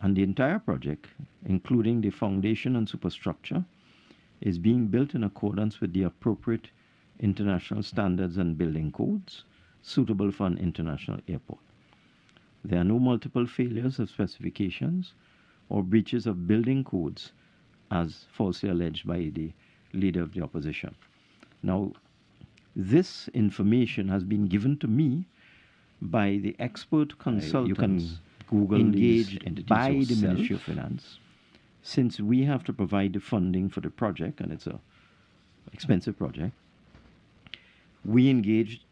and the entire project, including the foundation and superstructure, is being built in accordance with the appropriate international standards and building codes suitable for an international airport. There are no multiple failures of specifications or breaches of building codes as falsely alleged by the leader of the opposition. Now, this information has been given to me by the expert consultants you can Google engaged by the Ministry of Finance, since we have to provide the funding for the project, and it's an expensive project. We engaged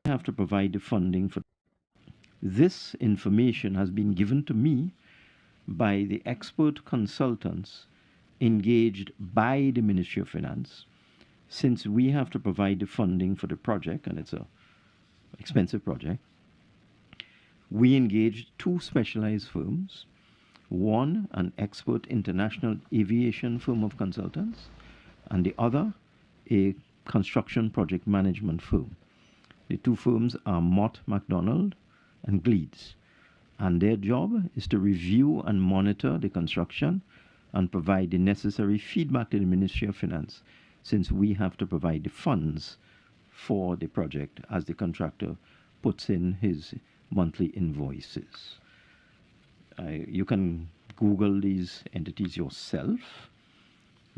have to provide the funding for. This information has been given to me by the expert consultants engaged by the Ministry of Finance, since we have to provide the funding for the project, and it's an expensive project. We engaged two specialized firms, one an expert international aviation firm of consultants, and the other a construction project management firm. The two firms are Mott MacDonald and Gleeds, and their job is to review and monitor the construction and provide the necessary feedback to the Ministry of Finance, since we have to provide the funds for the project as the contractor puts in his monthly invoices. You can Google these entities yourself,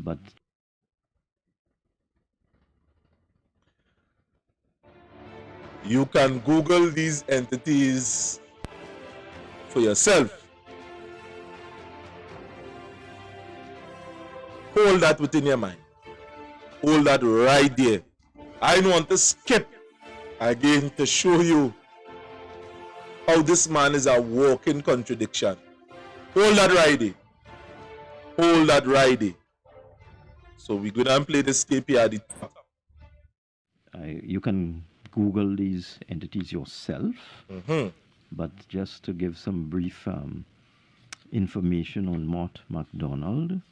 but you can Google these entities for yourself. Hold that within your mind. Hold that right there. I don't want to skip again to show you how this man is a walking contradiction. Hold that right there. Hold that right there. So we're going to play this tape here at the top. You can Google these entities yourself, but just to give some brief information on Mott MacDonald.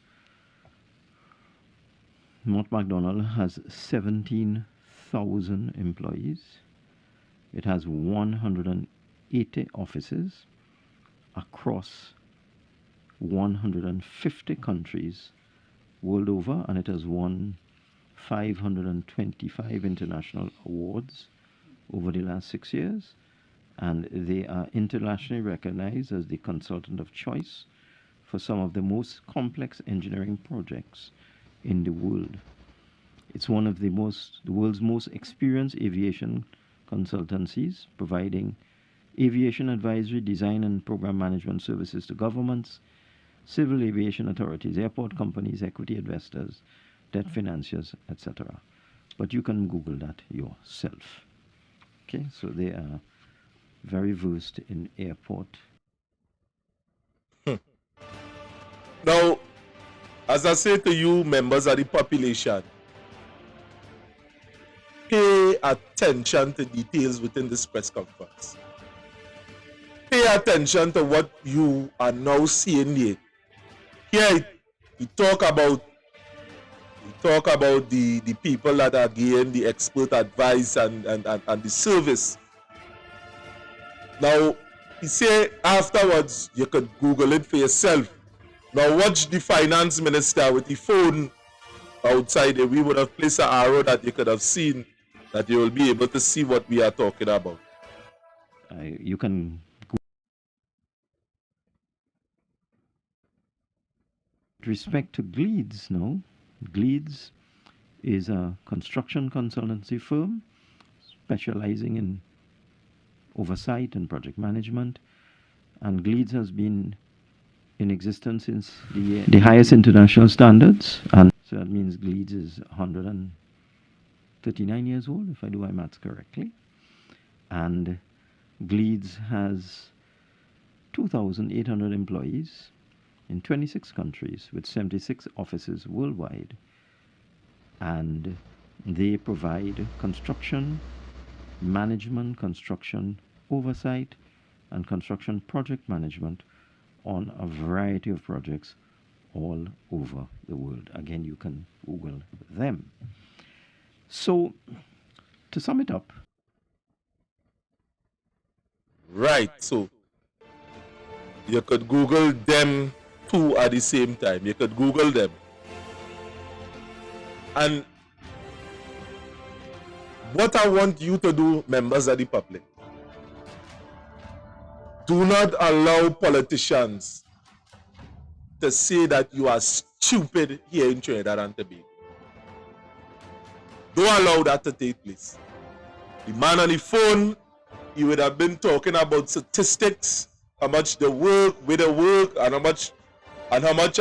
Mott MacDonald has 17,000 employees. It has 180 offices across 150 countries world over, and it has won 525 international awards over the last 6 years, and they are internationally recognized as the consultant of choice for some of the most complex engineering projects in the world. It's one of the world's most experienced aviation consultancies, providing aviation advisory, design and program management services to governments, civil aviation authorities, airport companies, equity investors, debt financiers, etc. But you can Google that yourself. Okay, so they are very versed in airport. Now, as I say to you, members of the population, pay attention to details within this press conference. Pay attention to what you are now seeing here. Here, we talk about the people that are giving the expert advice and the service. Now, he say afterwards you could Google it for yourself. Now watch the finance minister with the phone outside there. We would have placed an arrow that you could have seen, that you will be able to see what we are talking about. You can go. With respect to Gleeds now, Gleeds is a construction consultancy firm specializing in oversight and project management, and Gleeds has been in existence since the highest international standards, and so that means Gleeds is 139 years old, if I do my maths correctly, and Gleeds has 2,800 employees in 26 countries with 76 offices worldwide, and they provide construction management, construction oversight, and construction project management on a variety of projects all over the world. Again, you can Google them. So, to sum it up. Right, so you could Google them two at the same time. You could Google them. And what I want you to do, members of the public, do not allow politicians to say that you are stupid here in Trinidad and Tobago. Don't allow that to take place. The man on the phone, he would have been talking about statistics, how much they work, where they work, and how much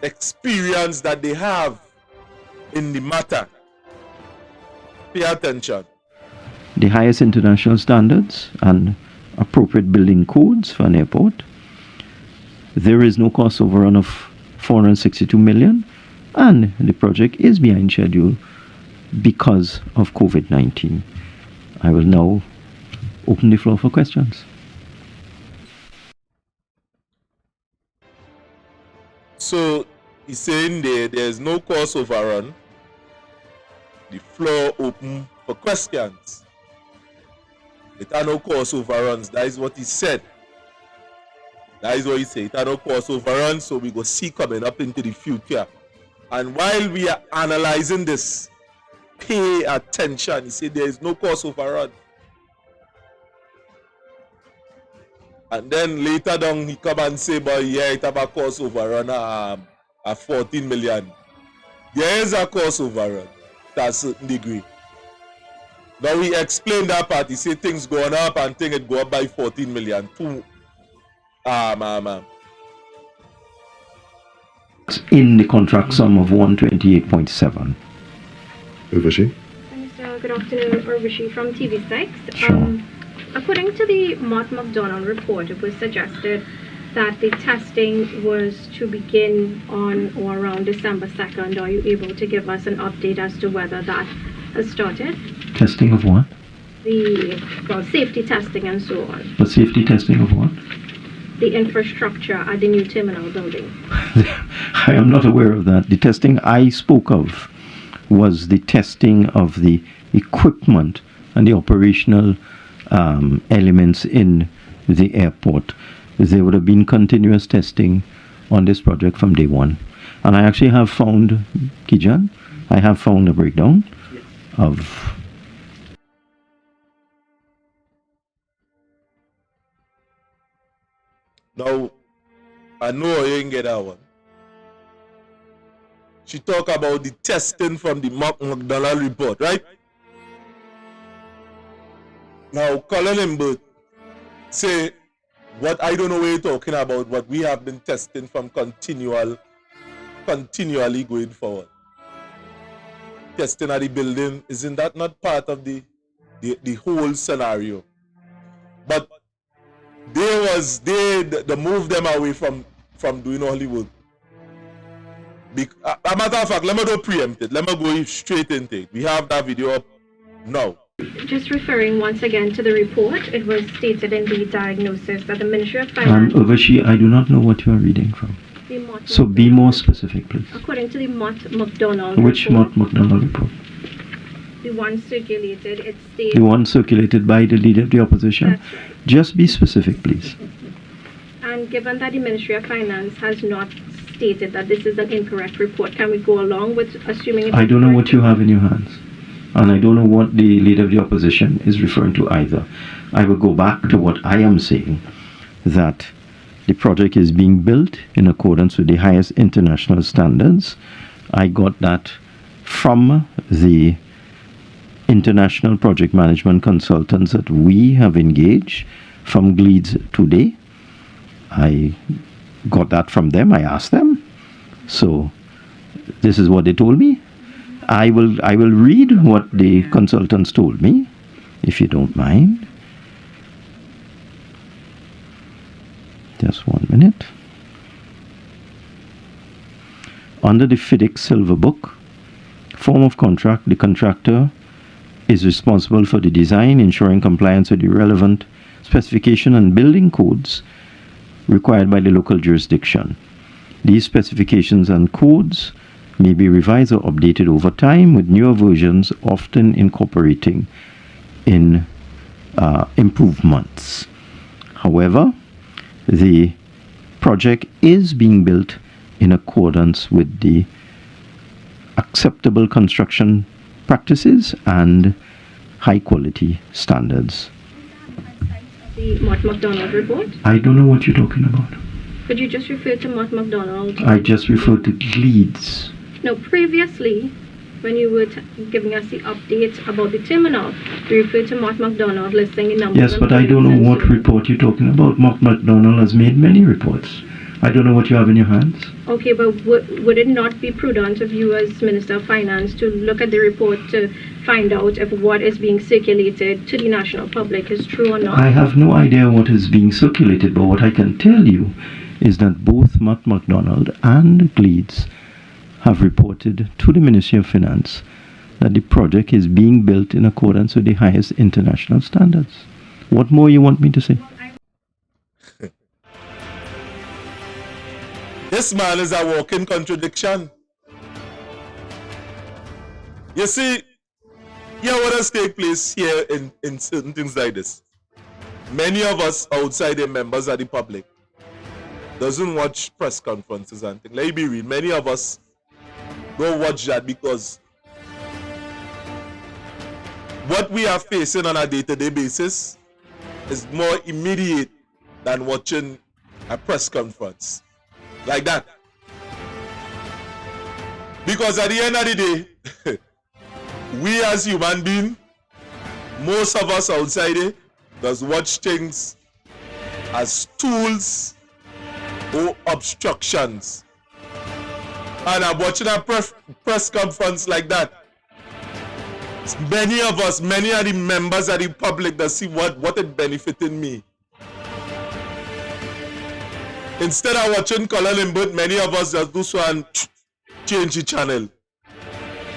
experience that they have in the matter. Pay attention. The highest international standards and appropriate building codes for an airport. There is no cost overrun of 462 million, and the project is behind schedule because of COVID-19. I will now open the floor for questions. So he's saying there's no cost overrun. The floor open for questions. It are no cost overruns. That is what he said. That is what he said. It are no cost overruns, so we go see coming up into the future. And while we are analyzing this, pay attention. He said there is no cost overrun. And then later down he come and say, but yeah, it have a cost overrun at 14 million. There is a cost overrun to a certain degree. Now we explain that part. He say things going up and things it go up by 14 million too. In the contract sum of 128.7. Urvashi? Good afternoon, Urvashi from TV6. Sure. According to the Mott McDonald report, it was suggested that the testing was to begin on or around December 2nd. Are you able to give us an update as to whether that has started? Testing of what? Safety testing and so on. But safety testing of what? The infrastructure at the new terminal building. I am not aware of that. The testing I spoke of was the testing of the equipment and the operational elements in the airport. There would have been continuous testing on this project from day one. And I actually have found, Kijan, I have found a breakdown of... Now, I know you didn't get that one. She talk about the testing from the McDonald report, right? Now, Colin Imbert say, what I don't know what you're talking about, what we have been testing from continually going forward. Testing at the building, isn't that not part of the whole scenario? But they move them away from doing all the work. A matter of fact, let me go preempt it. Let me go straight into it. We have that video up now. Just referring once again to the report, it was stated in the diagnosis that the Ministry of Finance... Urvashi, I do not know what you are reading from. So be more specific, please. According to the Mott McDonald Which report. Mott McDonald report? The one circulated, it states... The one circulated by the Leader of the Opposition? That's right. Just be specific, please. And given that the Ministry of Finance has not stated that this is an incorrect report, can we go along with assuming... I don't know what you have in your hands. And I don't know what the Leader of the Opposition is referring to either. I will go back to what I am saying, that the project is being built in accordance with the highest international standards. I got that from the international project management consultants that we have engaged from Gleeds today. I got that from them. I asked them. So this is what they told me. I will read what the consultants told me, if you don't mind. Just 1 minute. Under the FIDIC Silver Book form of contract, the contractor is responsible for the design, ensuring compliance with the relevant specification and building codes required by the local jurisdiction. These specifications and codes may be revised or updated over time, with newer versions often incorporating in improvements. However, the project is being built in accordance with the acceptable construction practices and high quality standards. The Mott MacDonald report? I don't know what you're talking about. Could you just refer to Mott MacDonald? I just referred to Gleeds. No, previously, when you were giving us the update about the terminal, you referred to Mott MacDonald listing the numbers. Yes, but I don't know what report you're talking about. Mott MacDonald has made many reports. I don't know what you have in your hands. Okay, but would it not be prudent of you as Minister of Finance to look at the report to find out if what is being circulated to the national public is true or not? I have no idea what is being circulated, but what I can tell you is that both Mott MacDonald and Gleeds have reported to the Ministry of Finance that the project is being built in accordance with the highest international standards. What more you want me to say? This man is a walking contradiction. You see, here what has taken place here in certain things like this. Many of us outside the members of the public doesn't watch press conferences and things. Let me be real. Many of us don't watch that because what we are facing on a day-to-day basis is more immediate than watching a press conference like that. Because at the end of the day, we as human beings, most of us outside it, does watch things as tools or obstructions. And I'm watching a press conference like that. Many of us, many of the members of the public that see what it benefiting me. Instead of watching Colm Imbert, many of us just do so and change the channel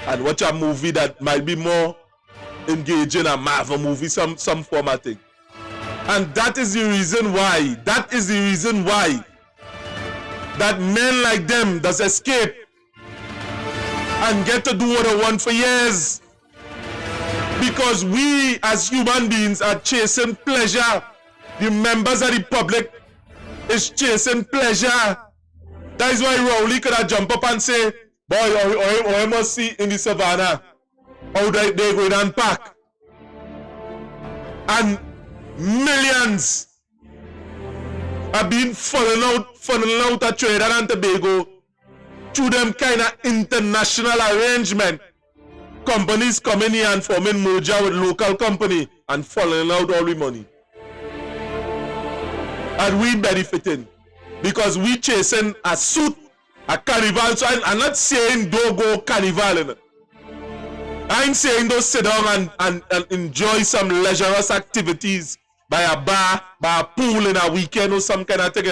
and watch a movie that might be more engaging, a Marvel movie, some formatting. And that is the reason why, that men like them does escape and get to do what they want for years. Because we as human beings are chasing pleasure. The members of the public is chasing pleasure. That is why Rowley could have jumped up and say, boy, I must see in the savannah how they go and pack. And millions are being falling out of Trinidad and Tobago through them kind of international arrangement. Companies coming here and forming merger with local company and falling out all the money. And we benefiting because we chasing a suit, a carnival. So I'm not saying don't go carnival. I ain't saying don't sit down and enjoy some leisure activities by a bar, by a pool in a weekend or some kind of thing.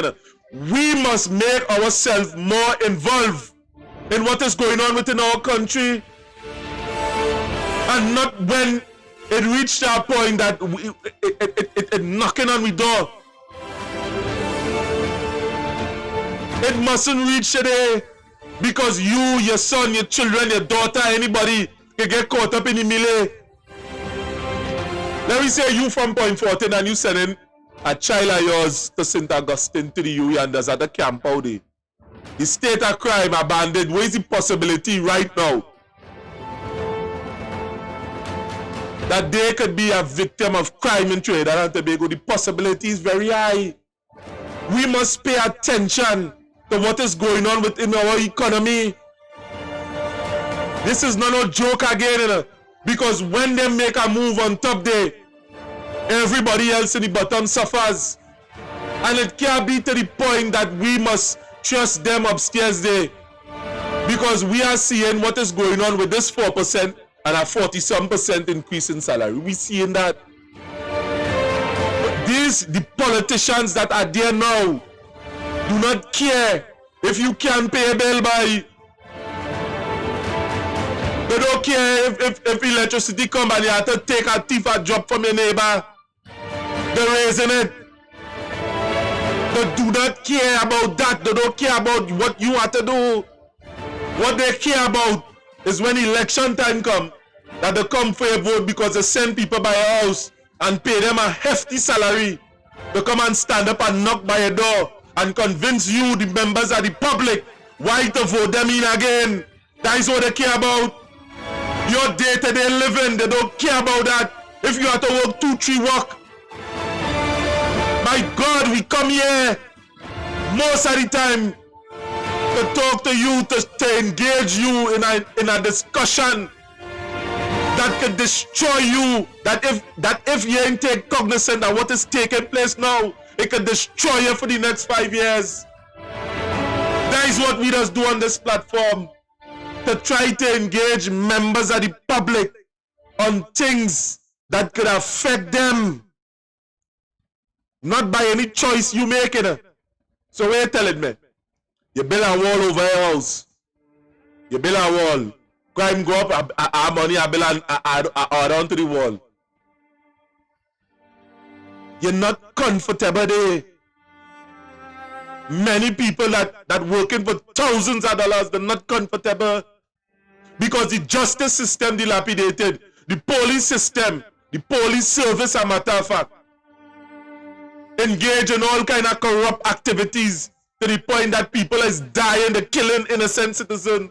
We must make ourselves more involved in what is going on within our country. And not when it reached a point that it knocking on the door. It mustn't reach today because you, your son, your children, your daughter, anybody can get caught up in the melee. Let me say you from Point 14 and you sending a child of yours to St. Augustine to the Uganders at the camp out there. The state of crime abandoned. Where is the possibility right now that they could be a victim of crime in Trinidad and Tobago? The possibility is very high. We must pay attention to what is going on within our economy. This is not a joke again, because when they make a move on top there, everybody else in the bottom suffers. And it can't be to the point that we must trust them upstairs there, because we are seeing what is going on with this 4% and a 40-some% increase in salary. We seeing that. The politicians that are there now do not care if you can pay a bill by. They don't care if electricity come and you have to take a thief a job from your neighbor. They're raising it. They do not care about that. They don't care about what you have to do. What they care about is when election time comes, that they come for a vote because they send people by your house and pay them a hefty salary to come and stand up and knock by a door and convince you, the members of the public, why to vote them in again. That is what they care about. Your day-to-day living, they don't care about that. If you have to work 2-3 work, my God, we come here most of the time to talk to you, to engage you in a discussion that could destroy you. That if you ain't take cognizance of what is taking place now, it could destroy you for the next 5 years. That is what we just do on this platform, to try to engage members of the public on things that could affect them, not by any choice you make it. So what you telling me? You build a wall over your house. You build a wall. Crime go up, our money I build add on to the wall. You're not comfortable there. Many people that working for thousands of dollars, they're not comfortable because the justice system dilapidated, the police system, the police service, a matter of fact, engage in all kind of corrupt activities to the point that people is dying, they're killing innocent citizens.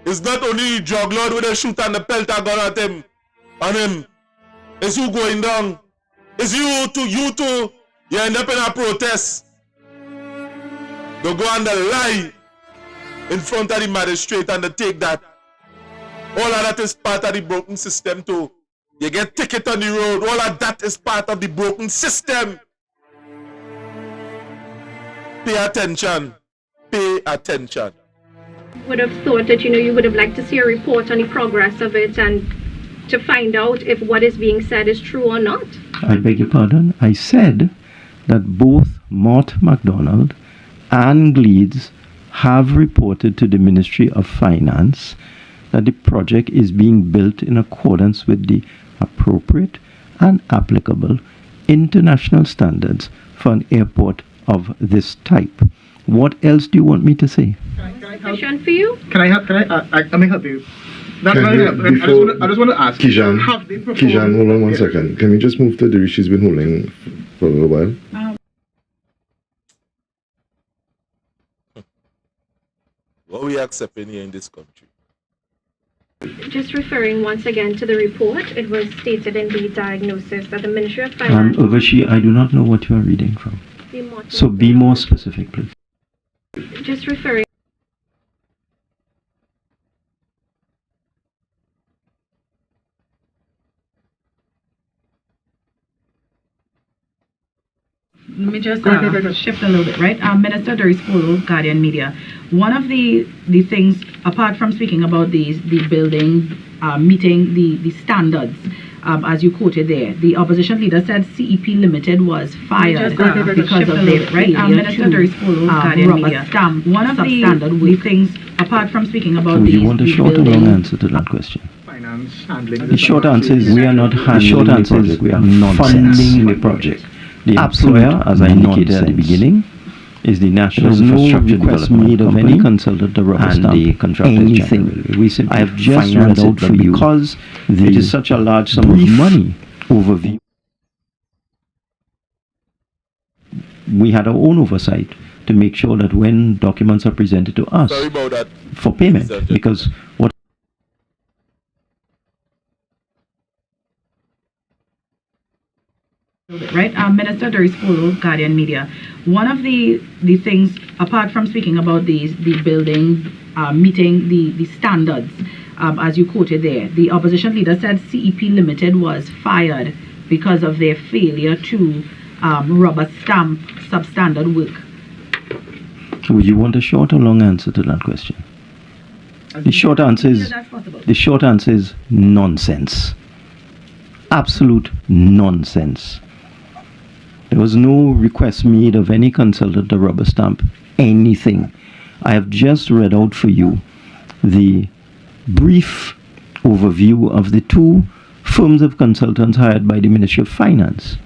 It's not only the drug lord with a shoot and the pelter gun at him, on him. It's you going down. It's you too. You end up in a protest. They go and they lie in front of the magistrate and they take that. All of that is part of the broken system too. You get ticket on the road. All of that is part of the broken system. Pay attention. Pay attention. Would have thought that you would have liked to see a report on the progress of it and to find out if what is being said is true or not. I beg your pardon. I said that both Mott MacDonald and Gleeds have reported to the Ministry of Finance that the project is being built in accordance with the appropriate and applicable international standards for an airport of this type. What else do you want me to say? Question for you? Can I help you? I just want to ask. Kijan, hold on one second. Can we just move to the she's been holding for a little while? What we accepting here in this country? Just referring once again to the report, it was stated in the diagnosis that the Ministry of Finance... Overshi, I do not know what you are reading from. So be more specific, please. Just referring... Let me just shift a little bit, right? Minister Doris Polo, Guardian Media. One of the things, apart from speaking about the building meeting the standards, as you quoted there, the opposition leader said CEP Limited was fired because of their failure Minister Doris Polo, Guardian Media. One of the things, apart from speaking about do you want a short or long answer to that question? The short answer is we are not handling the project, we are funding the project. The employer, as I indicated at the beginning, is the National Infrastructure Development made of any consultant to rubber stamp the anything. We simply I have just read out for you because it is such a large sum of money overview. We had our own oversight to make sure that when documents are presented to us for payment, because what right, Minister Doris Polo, Guardian Media. One of the things, apart from speaking about the building meeting the standards, as you quoted there, the opposition leader said CEP Limited was fired because of their failure to rubber stamp substandard work. Would you want a short or long answer to that question? The short answer is nonsense. Absolute nonsense. There was no request made of any consultant to rubber stamp anything. I have just read out for you the brief overview of the two firms of consultants hired by the Ministry of Finance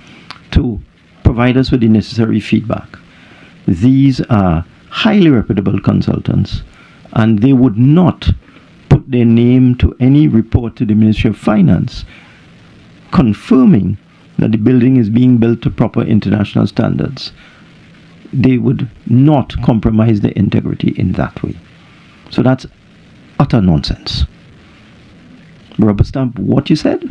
to provide us with the necessary feedback. These are highly reputable consultants, and they would not put their name to any report to the Ministry of Finance confirming that the building is being built to proper international standards. They would not compromise their integrity in that way. So that's utter nonsense. Rubber stamp what you said?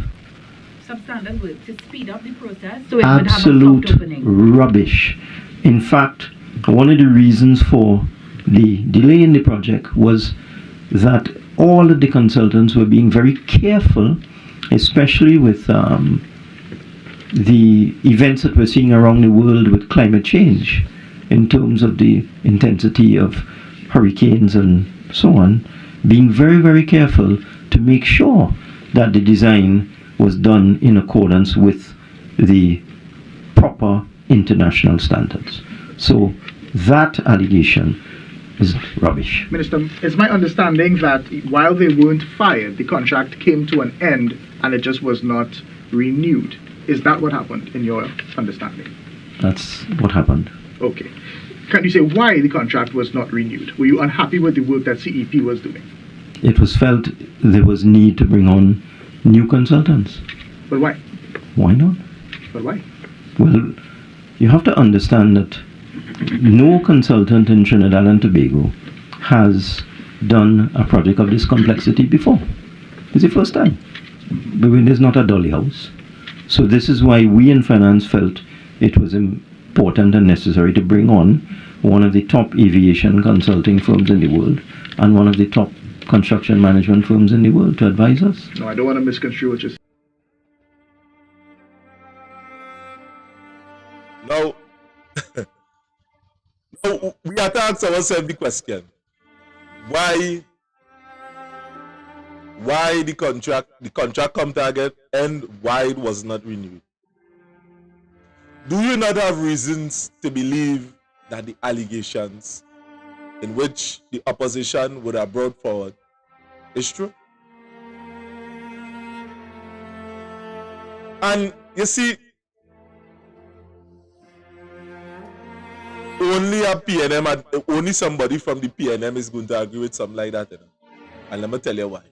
Substandard work to speed up the process so it would have a soft opening. Absolute rubbish. In fact, one of the reasons for the delay in the project was that all of the consultants were being very careful, especially with the events that we're seeing around the world with climate change, in terms of the intensity of hurricanes and so on, being very, very careful to make sure that the design was done in accordance with the proper international standards. So that allegation is rubbish. Minister, it's my understanding that while they weren't fired, the contract came to an end and it just was not renewed. Is that what happened in your understanding? That's what happened. Okay. Can you say why the contract was not renewed? Were you unhappy with the work that CEP was doing? It was felt there was need to bring on new consultants. But why? Why not? But why? Well, you have to understand that no consultant in Trinidad and Tobago has done a project of this complexity before. It's the first time. It is not a dolly house. So this is why we in finance felt it was important and necessary to bring on one of the top aviation consulting firms in the world and one of the top construction management firms in the world to advise us. No, I don't want to misconstrue what you're saying. Now, we have to ask ourselves the question: why the contract come to an end and why it was not renewed? Do you not have reasons to believe that the allegations in which the opposition would have brought forward is true? And you see, only a PNM, only somebody from the PNM is going to agree with something like that. And let me tell you why.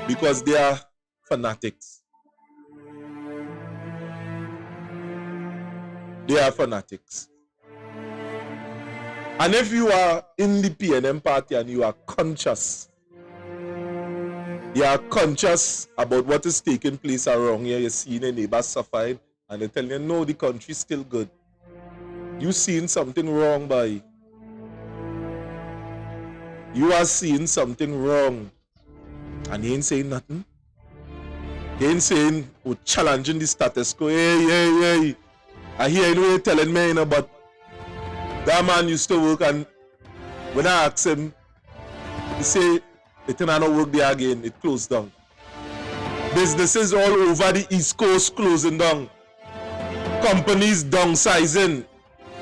Because they are fanatics. They are fanatics. And if you are in the PNM party and you are conscious about what is taking place around here, you're seeing your neighbors suffering, and they're telling you, no, the country's still good. You seeing something wrong, boy. You are seeing something wrong. And he ain't saying nothing. He ain't saying, oh, challenging the status quo. Hey. I hear you know you're telling me, but that man used to work, and when I asked him, he say, it did not work there again, it closed down. Businesses all over the East Coast closing down. Companies downsizing.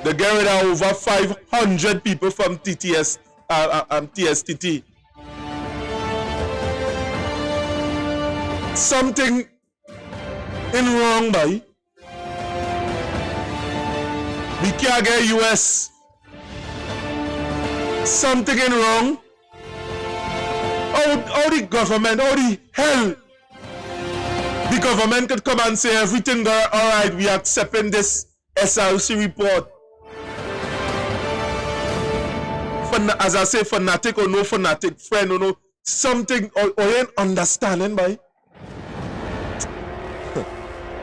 They get rid of over 500 people from TSTT. in wrong, boy. We can't get US. Something in wrong. How the government, how the hell the government could come and say everything all right, we accepting this SRC report. As I say, fanatic or no fanatic, friend or no, something or you ain't understanding, boy.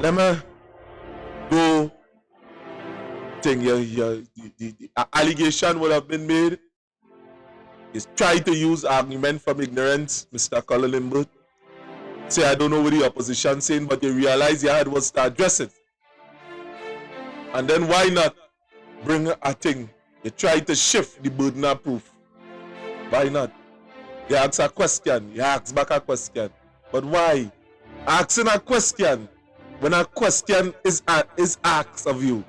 Let me go think the allegation would have been made is try to use argument from ignorance, Mr. Colm Imbert. Say I don't know what the opposition saying, but you realize you had was to address it. And then why not bring a thing? You try to shift the burden of proof. Why not? You ask a question, you ask back a question. But why? Asking a question when a question is asked of you,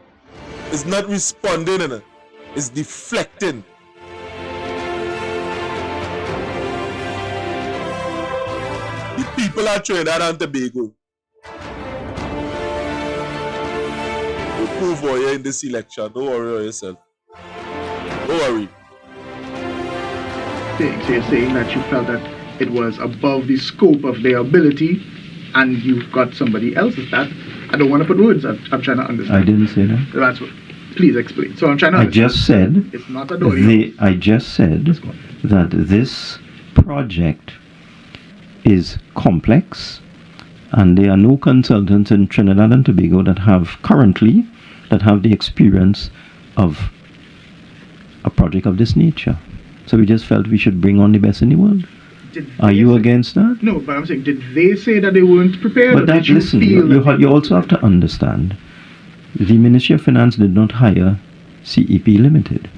is not responding, it's deflecting. The people are Trinidad and Tobago will prove for you in this election. Don't worry about yourself. Don't worry. So you're saying that you felt that it was above the scope of their ability and you've got somebody else. Is that? I don't want to put words. I'm trying to understand. I didn't say that. That's what. Please explain. So I'm trying to I understand. just said it's not a dory. I just said that this project is complex and there are no consultants in Trinidad and Tobago that have the experience of a project of this nature. So we just felt we should bring on the best in the world. Are you against that? No, but I'm saying, did they say that they weren't prepared? But that, listen, you also have to understand, the Ministry of Finance did not hire CEP Limited.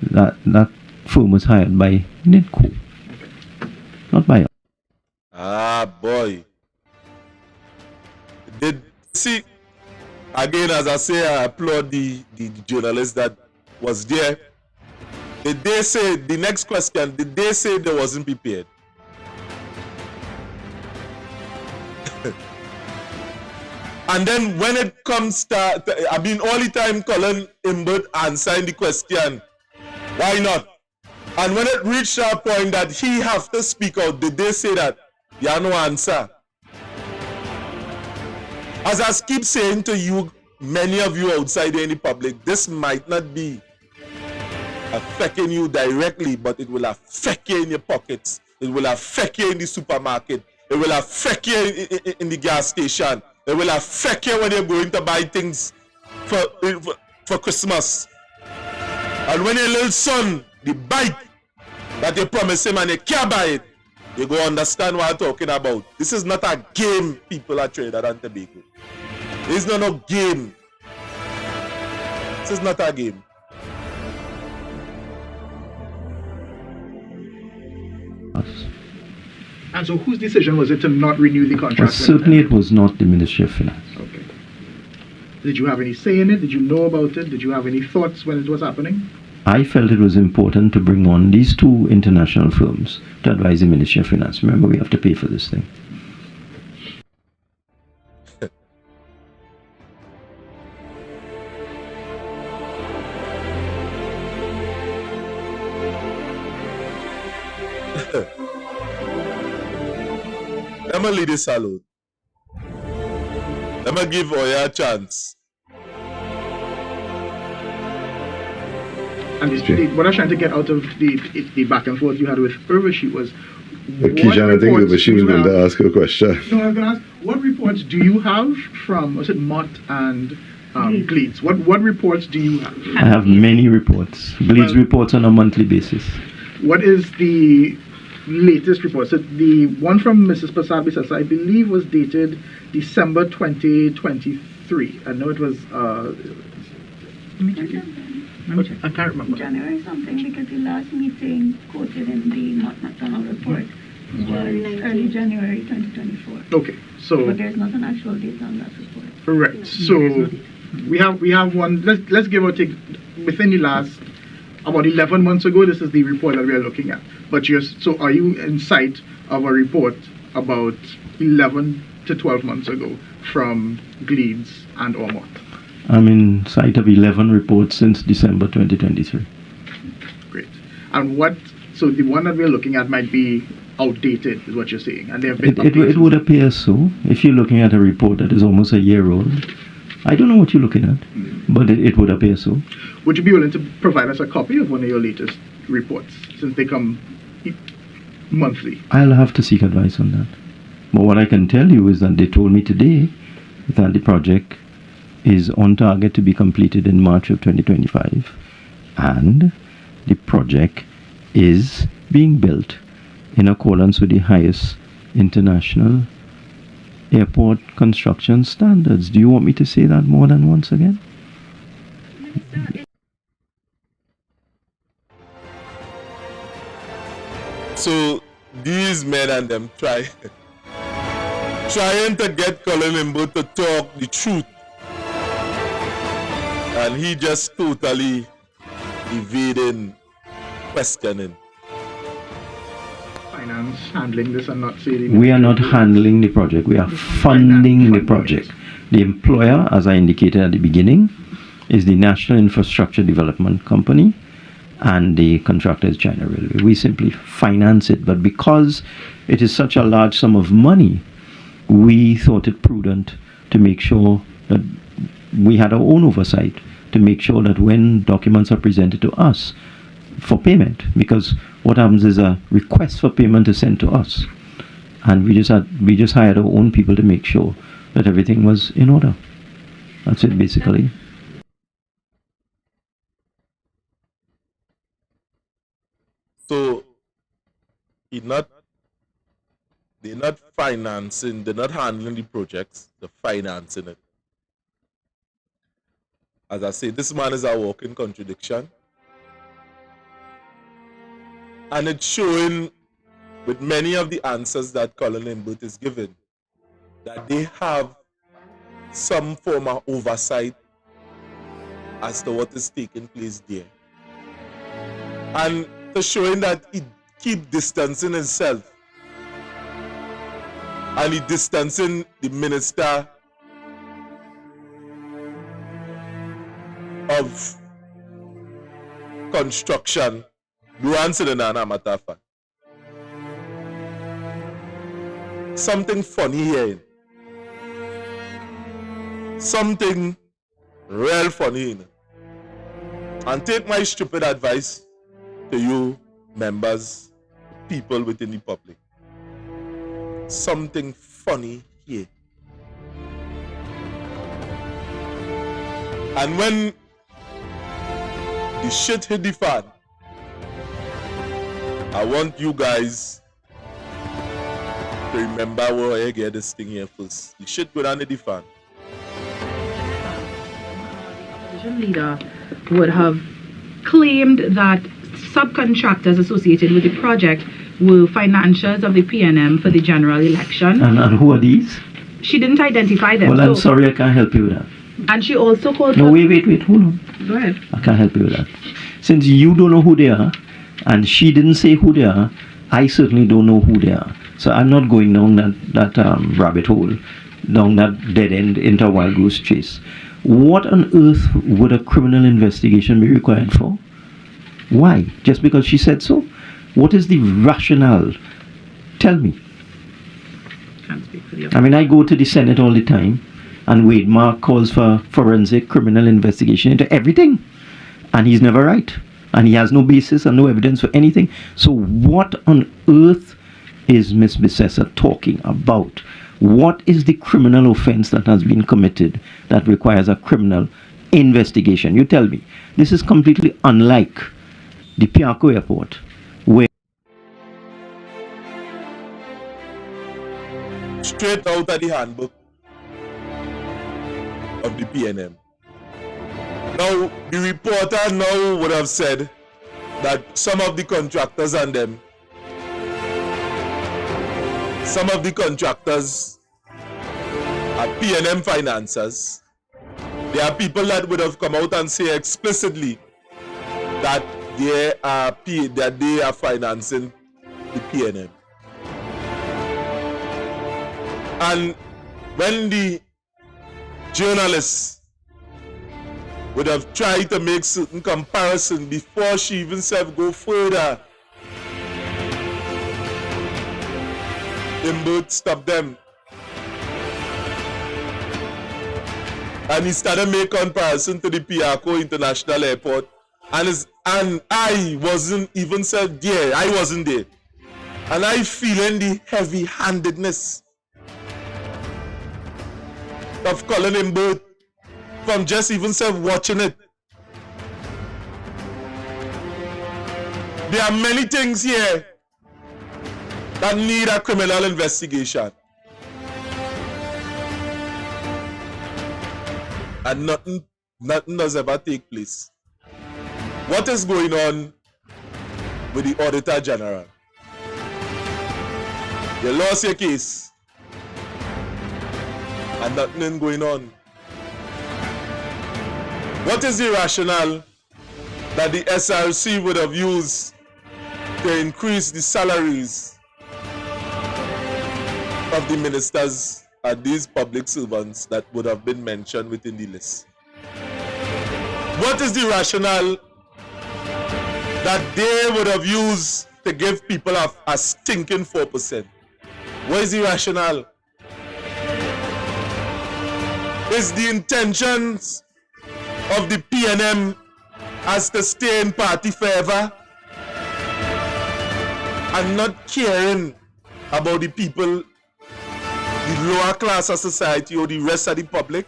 That firm was hired by NIDCO, not by us. Ah, boy. Did see again, as I say, I applaud the journalist that was there. Did they say the next question? Did they say they wasn't prepared? And then when it comes to all the time Colm Imbert answering the question, why not? And when it reached a point that he have to speak out, did they say that you have no answer? As I keep saying to you, many of you outside in the public, this might not be affecting you directly, but it will affect you in your pockets. It will affect you in the supermarket. It will affect you in the gas station. It will affect you when you're going to buy things for Christmas. And when your little son, the bike that you promise him and you can't buy it, you go understand what I'm talking about. This is not a game, people at Trinidad and Tobago. This is not a game. This is not a game. And so whose decision was it to not renew the contract? Well, certainly it was not the Ministry of Finance. Okay. Did you have any say in it? Did you know about it? Did you have any thoughts when it was happening? I felt it was important to bring on these two international firms to advise the Ministry of Finance. Remember, we have to pay for this thing. Let me lead this salute. Let me give Oya a chance. And what I was trying to get out of the back and forth you had with Urvashi was... Kijan, I think she was going to ask a question. No, I was going to ask, what reports do you have from, was it Mott and Gleeds? What reports do you have? I have many reports. Gleeds reports on a monthly basis. What is the latest report? So the one from Mrs. Pasabisas, I believe, was dated December 2023. I know it was... Let me check. I can't remember. January something, because the last meeting quoted in the Mott McDonald report was early January 2024. Okay, so... But there's not an actual date on that report. Correct. So we have one, let's give or take, within the last, about 11 months ago, this is the report that we are looking at. But so are you in sight of a report about 11 to 12 months ago from Gleeds and Ormont? I'm in sight of 11 reports since December 2023. Great. And so the one that we're looking at might be outdated, is what you're saying, and there have been it would appear so. If you're looking at a report that is almost a year old, I don't know what you're looking at, but it would appear so. Would you be willing to provide us a copy of one of your latest reports, since they come monthly? I'll have to seek advice on that. But what I can tell you is that they told me today that the project is on target to be completed in March of 2025, and the project is being built in accordance with the highest international airport construction standards. Do you want me to say that more than once again? So these men and them trying to get Colm Imbert to talk the truth, and he just totally evading questioning. Finance handling this and not saying. We are not handling the project, we are funding the project. The employer, as I indicated at the beginning, is the National Infrastructure Development Company, and the contractor is China Railway. We simply finance it, but because it is such a large sum of money, we thought it prudent to make sure that we had our own oversight, to make sure that when documents are presented to us for payment, because what happens is a request for payment is sent to us, and we just hired our own people to make sure that everything was in order. That's it basically. So they're not financing, they're not handling the projects, they're financing it. As I say, this man is a walking contradiction. And it's showing with many of the answers that Colm Imbert is giving that they have some form of oversight as to what is taking place there. And to showing that he keep distancing himself, and he distancing the Minister of Construction, something funny here. Something real funny. And take my stupid advice to you, members, people within the public. Something funny here. And when the shit hit the fan, I want you guys to remember where I get this thing here first. The shit go down to the fan. The opposition leader would have claimed that subcontractors associated with the project were financiers of the PNM for the general election. And who are these? She didn't identify them. Well, I'm sorry, I can't help you with that. And she also called... No, wait, hold on. Go ahead. I can't help you with that. Since you don't know who they are, and she didn't say who they are, I certainly don't know who they are. So I'm not going down that rabbit hole, down that dead end into a wild goose chase. What on earth would a criminal investigation be required for? Why? Just because she said so? What is the rationale? Tell me. Can't speak for the I mean, I go to the Senate all the time, and Wade Mark calls for forensic criminal investigation into everything, and he's never right, and he has no basis and no evidence for anything. So what on earth is Ms. Bissessa talking about? What is the criminal offense that has been committed that requires a criminal investigation? You tell me. This is completely unlike the Piarco Airport, where straight out of the handbook of the PNM. Now, the reporter now would have said that some of the contractors and them, some of the contractors are PNM financiers. There are people that would have come out and say explicitly that they are financing the PNM. And when the journalist would have tried to make certain comparison before she even said go further. Imbert stopped them. And he started make comparison to the Piarco International Airport. And I wasn't even said there. I wasn't there. And I feeling the heavy-handedness of Colm Imbert from just even said watching it. There are many things here that need a criminal investigation. And nothing does ever take place. What is going on with the Auditor General? You lost your case and nothing is going on. What is the rationale that the SRC would have used to increase the salaries of the ministers and these public servants that would have been mentioned within the list? What is the rationale that they would have used to give people a stinking 4%? What is the rationale? Is the intentions of the PNM as to stay in party forever and not caring about the people, the lower class of society or the rest of the public?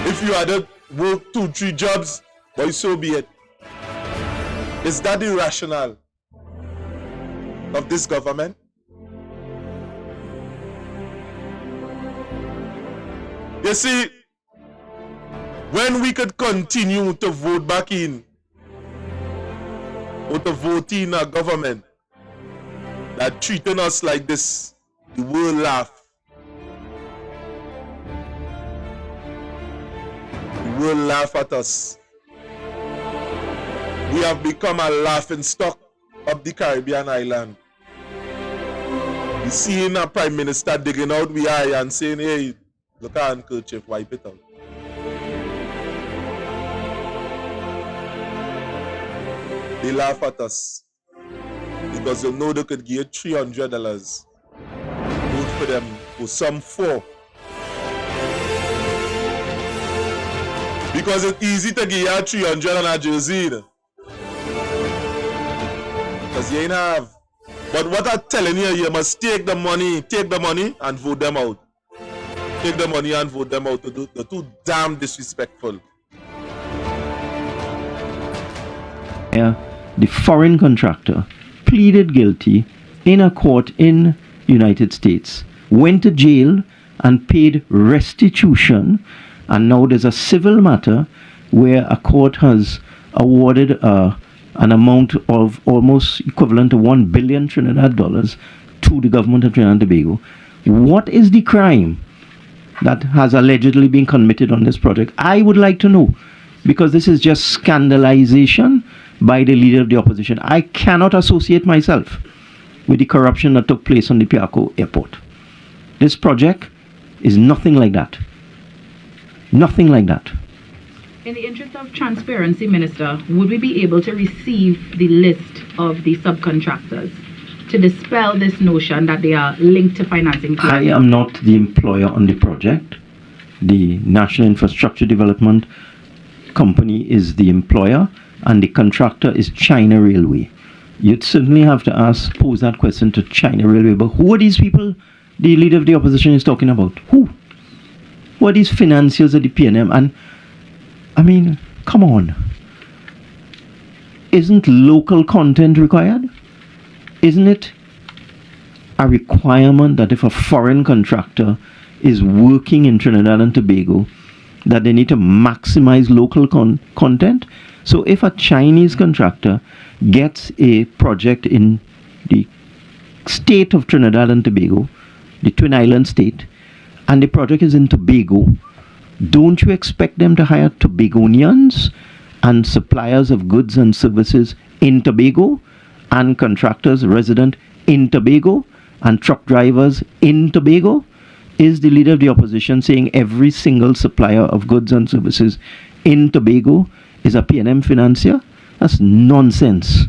If you had to work 2-3 jobs, boy, so be it. Is that the rationale of this government? You see, when we could continue to vote back in or to vote in a government that treating us like this, the world laugh. The world laugh at us. We have become a laughing stock of the Caribbean island. You seeing a prime minister digging out the eye and saying, hey, look at handkerchief, wipe it out. They laugh at us because they know they could give $300. Vote for them, for some 4. Because it's easy to give you 300 on a jersey. Because you ain't have. But what I'm telling you, you must take the money and vote them out. Take the money and vote them out. They're too damn disrespectful. Yeah, the foreign contractor pleaded guilty in a court in United States, went to jail and paid restitution, and now there's a civil matter where a court has awarded an amount of almost equivalent to $1 billion Trinidad dollars to the government of Trinidad and Tobago. What is the crime that has allegedly been committed on this project? I would like to know, because this is just scandalization by the leader of the opposition. I cannot associate myself with the corruption that took place on the Piarco airport. This project is nothing like that. Nothing like that. In the interest of transparency, Minister, would we be able to receive the list of the subcontractors to dispel this notion that they are linked to financing? I am not the employer on the project. The National Infrastructure Development Company is the employer, and the contractor is China Railway. You'd certainly have to pose that question to China Railway. But who are these people the leader of the opposition is talking about? Who? Who are these financiers of the PNM? And I mean, come on. Isn't local content required? Isn't it a requirement that if a foreign contractor is working in Trinidad and Tobago, that they need to maximize local content? So if a Chinese contractor gets a project in the state of Trinidad and Tobago, the Twin Island state, and the project is in Tobago, don't you expect them to hire Tobagonians and suppliers of goods and services in Tobago, and contractors resident in Tobago, and truck drivers in Tobago, is the leader of the opposition saying every single supplier of goods and services in Tobago is a PNM financier? That's nonsense.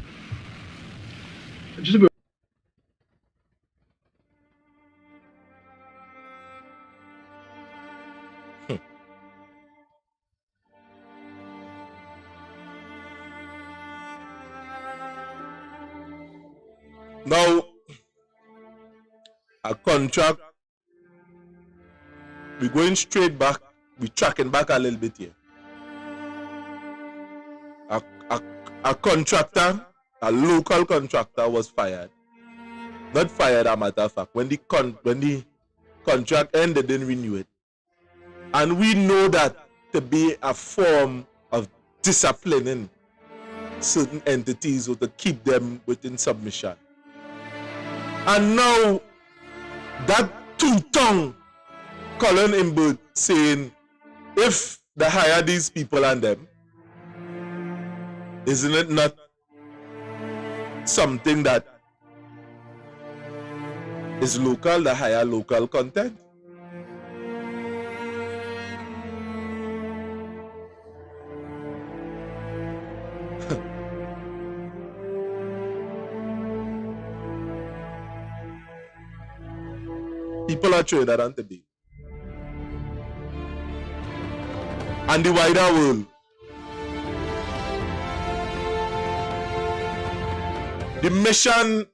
Now, a contract, we're going straight back, we're tracking back a little bit here. A contractor, a local contractor was fired. Not fired, a matter of fact. When the contract ended, they didn't renew it. And we know that to be a form of disciplining certain entities or to keep them within submission. And now, that two-tongue Colm Imbert saying, if they hire these people and them, isn't it not something that is local, the higher local content? People are trading on today. And the wider world. The mission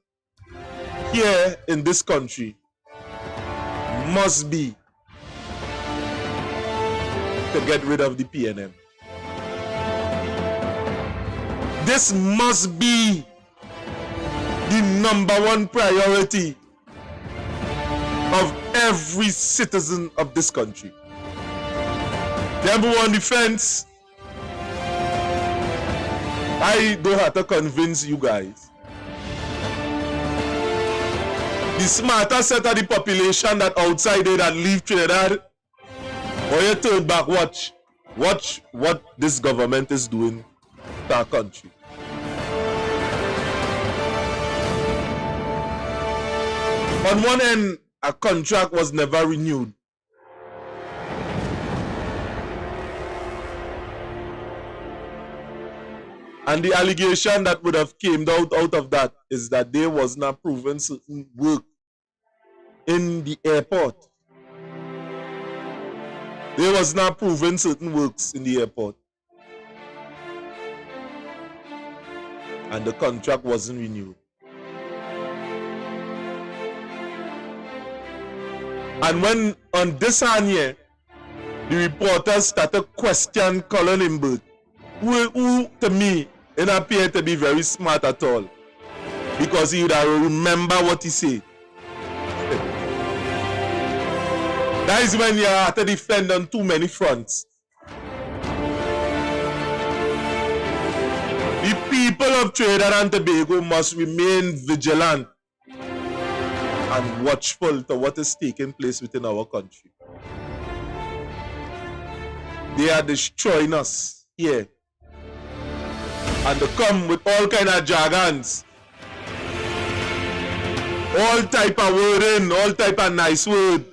here in this country must be to get rid of the PNM. This must be the #1 priority of every citizen of this country. Number one defense, I don't have to convince you guys. The smarter set of the population that outside there that leave Trinidad, or you turn back, watch what this government is doing to our country. On one end, a contract was never renewed. And the allegation that would have came out of that is that there was not proven certain work in the airport. There was not proven certain works in the airport. And the contract wasn't renewed. And when on this hand here, the reporters started questioning Colm Imbert, who to me didn't appear to be very smart at all, because he would remember what he said. That is when you have to defend on too many fronts. The people of Trinidad and Tobago must remain vigilant and watchful to what is taking place within our country. They are destroying us here. And they come with all kind of jargons. All type of wording, all type of nice word.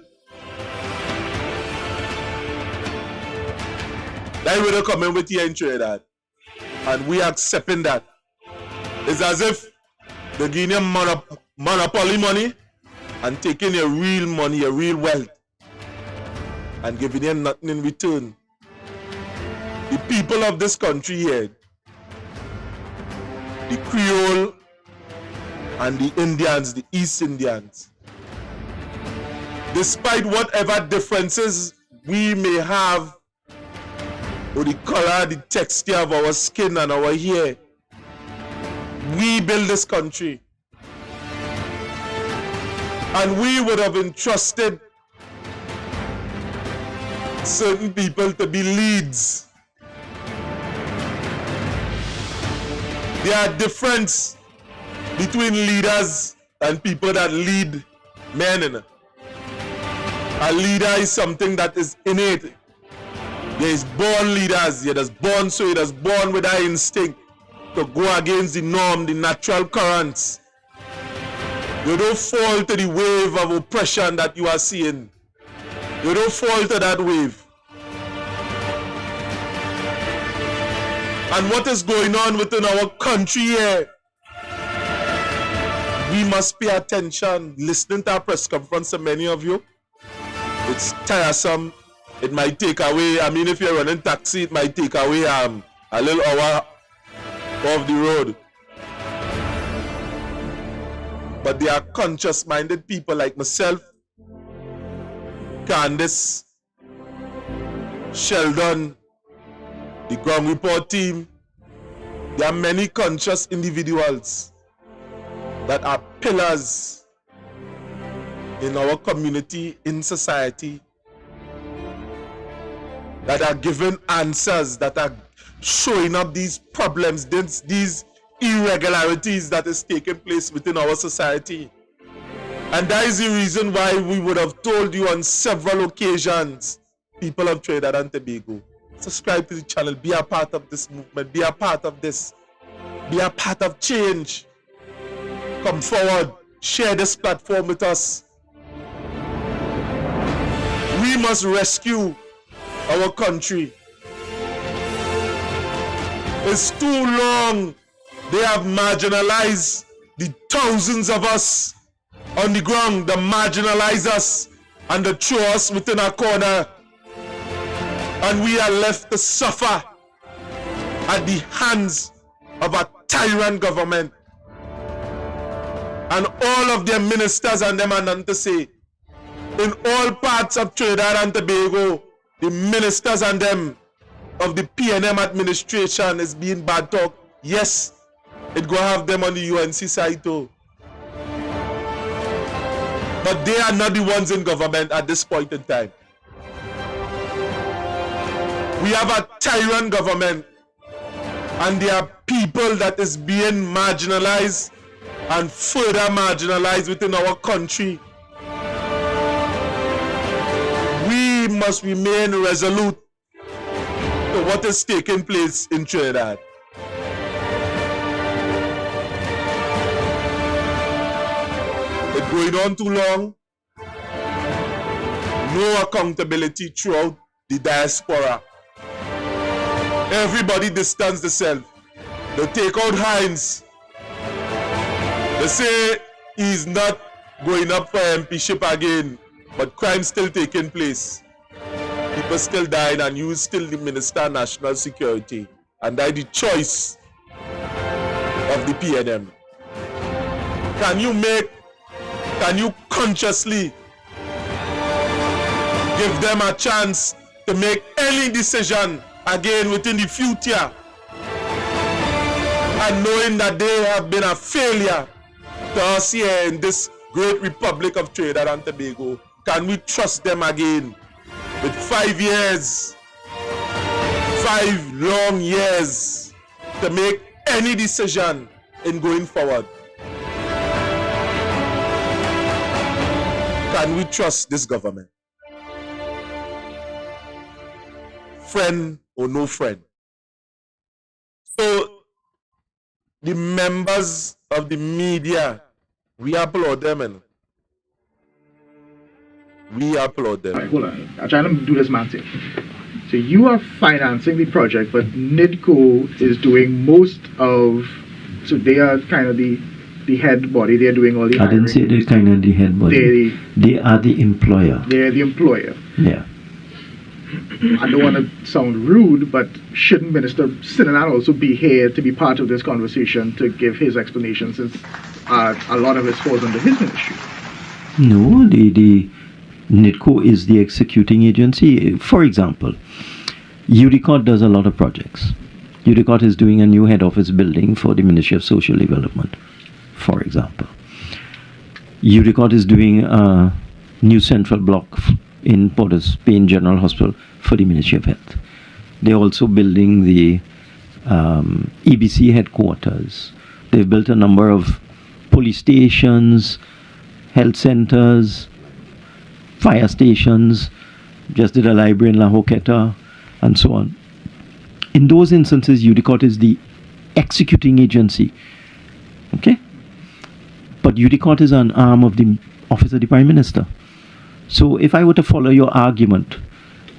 That's what they're coming with here in Trinidad. And we are accepting that. It's as if they're giving you monopoly money and taking your real money, your real wealth, and giving you nothing in return. The people of this country here, the Creole and the Indians, the East Indians, despite whatever differences we may have, or the color, the texture of our skin and our hair, we build this country. And we would have entrusted certain people to be leads. There are differences between leaders and people that lead men. A leader is something that is innate. There is born leaders, there is born so it is born with that instinct to go against the norm, the natural currents. You don't fall to the wave of oppression that you are seeing. You don't fall to that wave. And what is going on within our country here? We must pay attention. Listening to our press conference, to many of you, it's tiresome. It might take away, I mean, if you're running taxi, it might take away a little hour off the road. But they are conscious-minded people like myself, Candice, Sheldon, the ground report team. There are many conscious individuals that are pillars in our community, in society, that are giving answers, that are showing up these problems, these irregularities that is taking place within our society. And that is the reason why we would have told you on several occasions, people of Trinidad and Tobago, subscribe to the channel, be a part of this movement, be a part of this, be a part of change. Come forward, share this platform with us. We must rescue our country. It's too long they have marginalized the thousands of us on the ground, they marginalize us and they throw us within a corner, and we are left to suffer at the hands of a tyrant government. And all of their ministers and them are none to say. In all parts of Trinidad and Tobago, the ministers and them of the PNM administration is being bad talk. Yes, it go have them on the UNC side too. But they are not the ones in government at this point in time. We have a tyrant government, and there are people that is being marginalized and further marginalized within our country. We must remain resolute to what is taking place in Trinidad. It's going on too long. No accountability throughout the diaspora. Everybody distance themselves. They take out Hines. They say he's not going up for MPship again, but crime still taking place. People still dying, and you still the Minister of National Security. And that's the choice of the PNM. Can you consciously give them a chance to make any decision again within the future, and knowing that they have been a failure to us here in this great Republic of Trinidad and Tobago? Can we trust them again with 5 years, 5 long years, to make any decision in going forward? Can we trust this government? Friend or no friend? So the members of the media, we applaud them, and we applaud them. All right, hold on. I'm trying to do this math here. So you are financing the project, but NIDCO is doing most of, so they are kind of the head body. They're doing all the hiring. I didn't say they're kind of the head body. They are the employer. They're the employer. Yeah. I don't want to sound rude, but shouldn't Minister Sinanan also be here to be part of this conversation to give his explanation, since a lot of it falls under his ministry? No, the NIDCO is the executing agency. For example, UDCOT does a lot of projects. UDCOT is doing a new head office building for the Ministry of Social Development, for example. UDCOT is doing a new central block in Port of Spain General Hospital for the Ministry of Health. They're also building the EBC headquarters. They've built a number of police stations, health centers, fire stations, just did a library in La Joqueta, and so on. In those instances, UDCOT is the executing agency. Okay? But UDCOT is an arm of the Office of the Prime Minister. So if I were to follow your argument,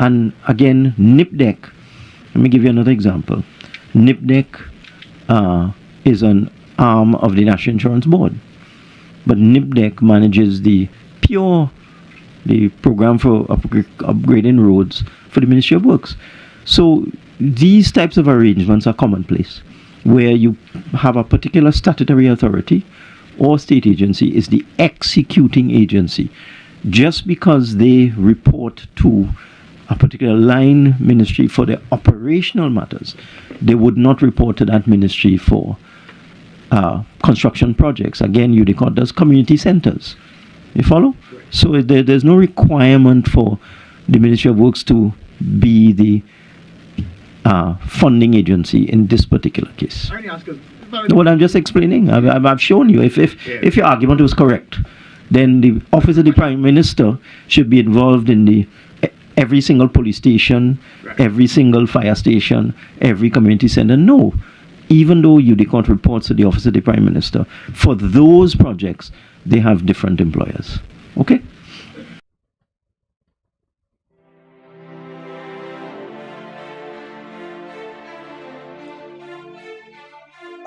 and again, NIPDEC, let me give you another example. NIPDEC is an arm of the National Insurance Board, but NIPDEC manages the program for upgrading roads for the Ministry of Works. So these types of arrangements are commonplace, where you have a particular statutory authority or state agency is the executing agency. Just because they report to a particular line ministry for their operational matters, they would not report to that ministry for construction projects. Again, UDCOT does community centers. You follow? So there's no requirement for the Ministry of Works to be the funding agency in this particular case. What I'm just explaining, I've shown you. If your argument was correct, then the Office of the Prime Minister should be involved in every single police station, every single fire station, every community center. No. Even though UDCOT reports to the Office of the Prime Minister, for those projects, they have different employers. Okay?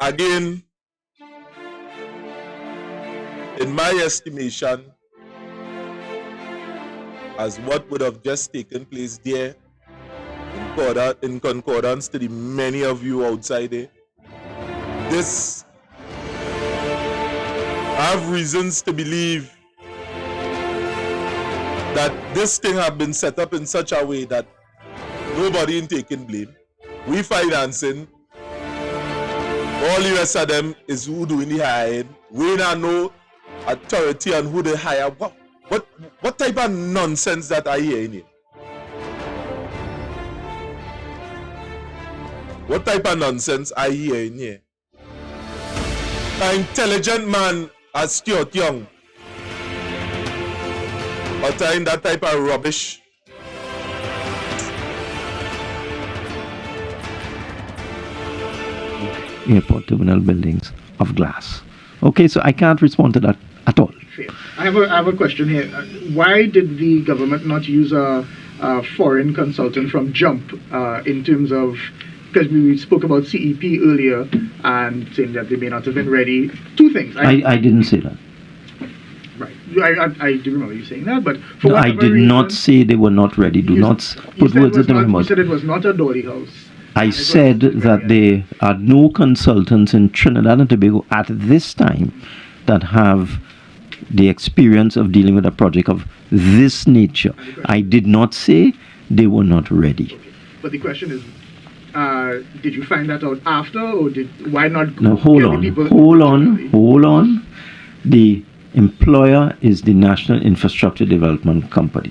Again, in my estimation, as what would have just taken place there, in concordance to the many of you outside there, this, I have reasons to believe that this thing have been set up in such a way that nobody in taking blame. We financing, all the rest of them is who doing the hiring. We don't know authority and who they hire. What type of nonsense that I hear in here? What type of nonsense I hear in here? An intelligent man as Stuart Young uttering that type of rubbish. Airport terminal buildings of glass. Okay, so I can't respond to that at all. I have a question here. Why did the government not use a foreign consultant from JUMP in terms of, because we spoke about CEP earlier and saying that they may not have been ready. Two things. I didn't say that. Right. I do remember you saying that, but for I did not say they were not ready. Do not put words into my mouth. You said it was not a dolly house. I said that there are no consultants in Trinidad and Tobago at this time that have the experience of dealing with a project of this nature. I did not say they were not ready. Okay. But the question is, did you find that out after, or why not? No, hold on. The employer is the National Infrastructure Development Company,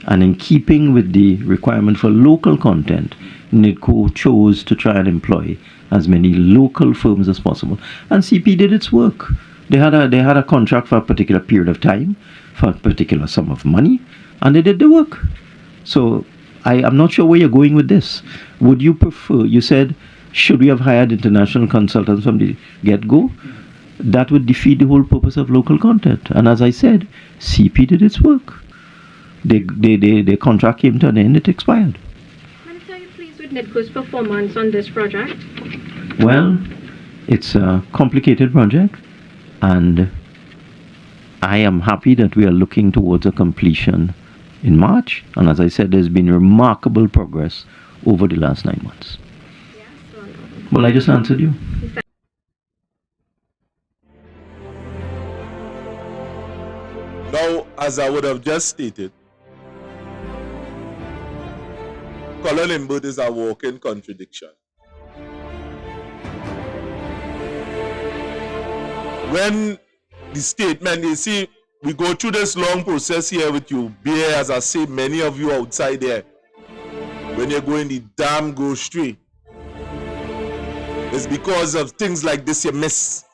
and in keeping with the requirement for local content, NIDCO chose to try and employ as many local firms as possible, and CP did its work. They had a contract for a particular period of time, for a particular sum of money, and they did the work. So I'm not sure where you're going with this. Would you prefer, you said, should we have hired international consultants from the get-go? That would defeat the whole purpose of local content. And as I said, CP did its work. Their contract came to an end, it expired. Minister, are you pleased with NIDCO's performance on this project? Well, it's a complicated project, and I am happy that we are looking towards a completion in March. And as I said, there's been remarkable progress over the last 9 months. Yes, well, I just answered you. Now, as I would have just stated, Colm Imbert is a walking contradiction. When the statement, you see, we go through this long process here with you, bear, as I say, many of you outside there, when you're going the damn grocery, it's because of things like this you miss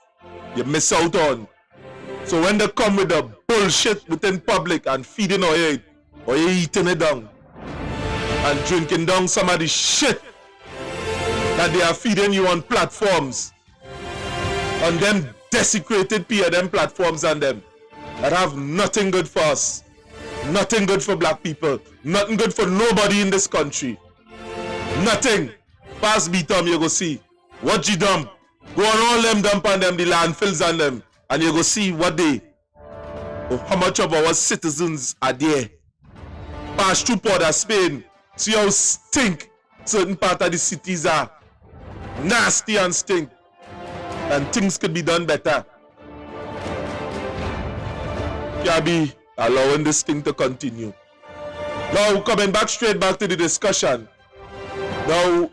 out on. So when they come with the bullshit within public and feeding or you eating it down and drinking down some of the shit that they are feeding you on platforms, on them desecrated PLM platforms and them that have nothing good for us. Nothing good for black people. Nothing good for nobody in this country. Nothing. Pass B-Tom, you go see. What you dump? Go on all them dump on them, the landfills on them. And you go see what they, how much of our citizens are there. Pass through Port of Spain. See how stink certain part of the cities are. Nasty and stink. And things could be done better. Can't be allowing this thing to continue. Now, coming back straight back to the discussion. Now,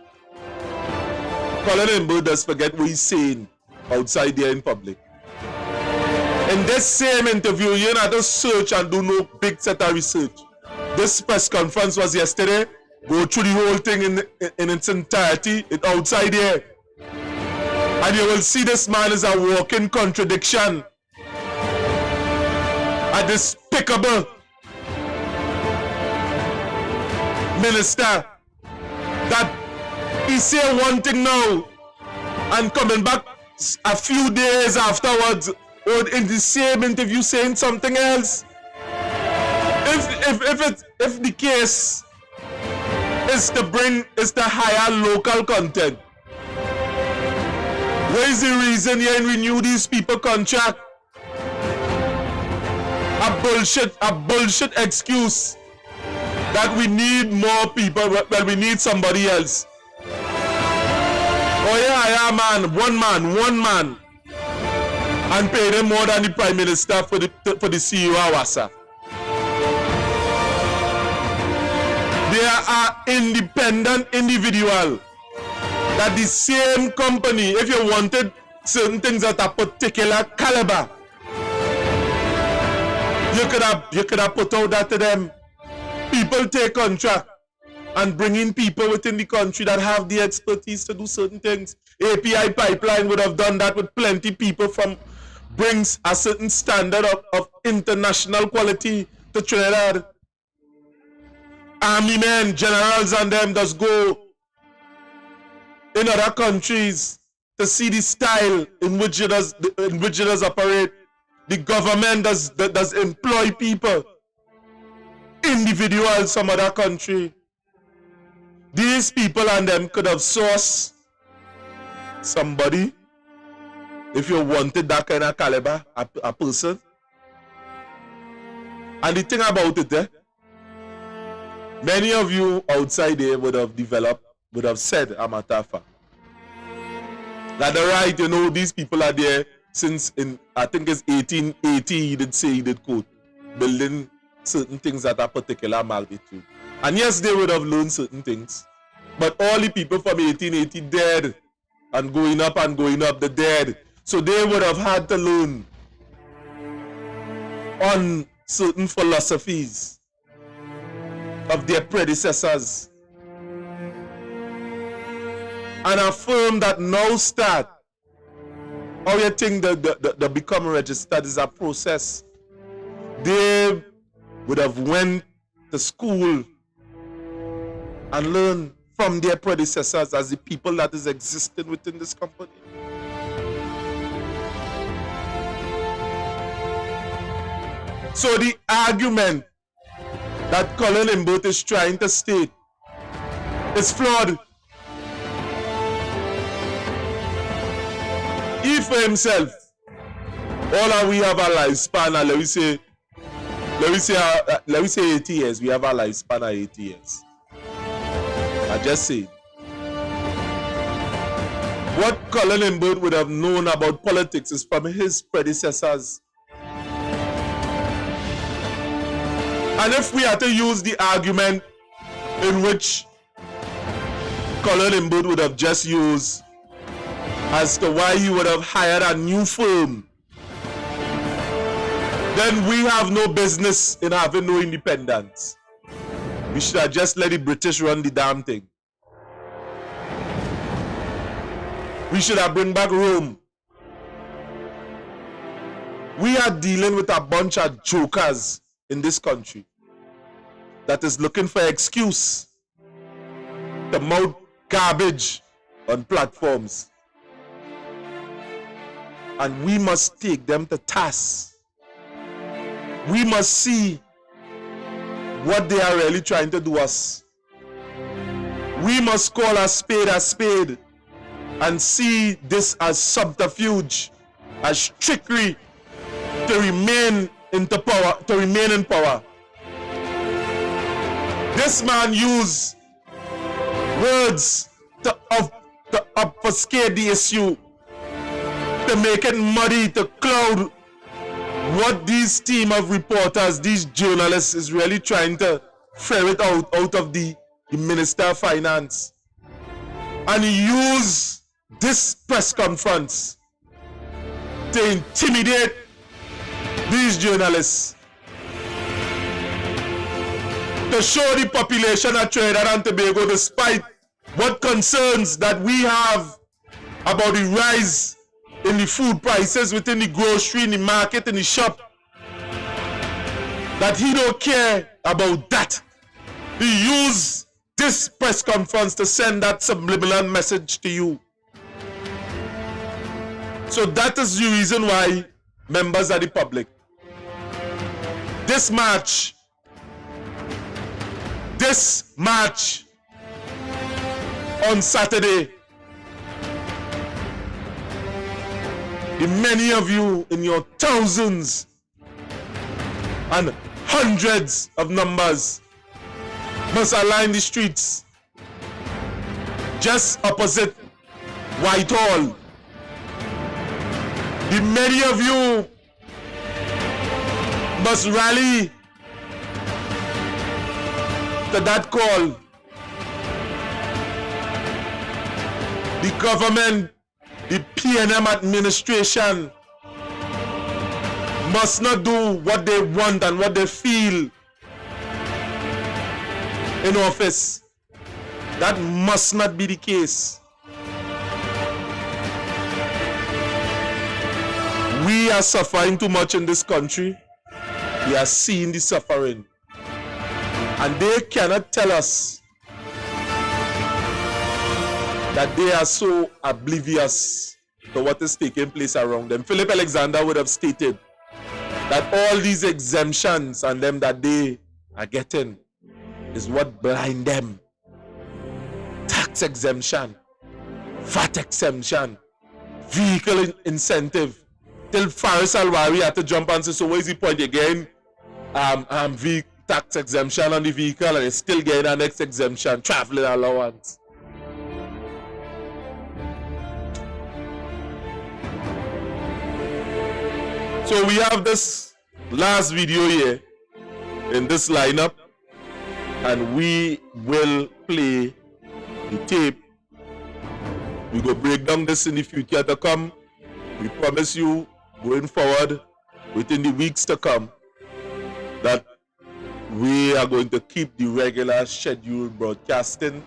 Colm Imbert does forget what he's saying outside there in public. In this same interview, you not to search and do no big set of research. This press conference was yesterday. Go through the whole thing in its entirety. It's outside here. And you will see this man is a walking contradiction. A despicable minister that he say one thing now and coming back a few days afterwards or in the same interview saying something else. If the case is to hire local content, what is the reason you ain't renew these people contract? A bullshit excuse that we need more people, well, we need somebody else. Oh yeah, man, one man, and pay them more than the Prime Minister for the CEO of WASA. They are independent individual. That the same company, if you wanted certain things at a particular caliber, you could have put out that to them. People take contract and bring in people within the country that have the expertise to do certain things. API Pipeline would have done that with plenty people from brings a certain standard of international quality to Trinidad. Army men, generals and them just go in other countries to see the style in which it does operate. The government does employ people, individuals from other country. These people and them could have sourced somebody if you wanted that kind of caliber, a person. And the thing about it, many of you outside there would have said, a matter of fact, that the right, you know, these people are there since I think it's 1880, he did say, he did quote, building certain things at a particular magnitude. And yes, they would have learned certain things. But all the people from 1880 dead and going up, they're dead. So they would have had to learn on certain philosophies of their predecessors. And affirm that now start. How you think the become registered is a process? They would have went to school and learned from their predecessors as the people that is existing within this company. So the argument that Colm Imbert is trying to state is flawed. He for himself, all of we have a lifespan, and let me say 80 years. We have a lifespan of 80 years. I just say, what Colm Imbert would have known about politics is from his predecessors. And if we are to use the argument in which Colm Imbert would have just used as to why he would have hired a new firm, then we have no business in having no independence. We should have just let the British run the damn thing. We should have bring back Rome. We are dealing with a bunch of jokers in this country that is looking for excuse to mouth garbage on platforms. And we must take them to task. We must see what they are really trying to do us. We must call a spade and see this as subterfuge, as trickery to remain in power. This man used words to obfuscate the issue, to make it muddy, to cloud what these team of reporters, these journalists is really trying to ferret out of the Minister of Finance. And he used this press conference to intimidate these journalists, to show the population of Trinidad and Tobago, despite what concerns that we have about the rise in the food prices within the grocery, in the market, in the shop, that he don't care about that. He used this press conference to send that subliminal message to you. So that is the reason why, members of the public, this march on Saturday, the many of you in your thousands and hundreds of numbers must align the streets just opposite Whitehall. The many of you must rally to that call. The government, the PNM administration must not do what they want and what they feel in office. That must not be the case. We are suffering too much in this country. We are seeing the suffering. And they cannot tell us that they are so oblivious to what is taking place around them. Philip Alexander would have stated that all these exemptions and them that they are getting is what blind them. Tax exemption, VAT exemption, vehicle incentive. Till Faris Alwari had to jump and say, so what is the point again? Tax exemption on the vehicle and it's still getting an next exemption, traveling allowance. So we have this last video here in this lineup, and we will play the tape. We go break down this in the future to come. We promise you going forward within the weeks to come that we are going to keep the regular scheduled broadcasting,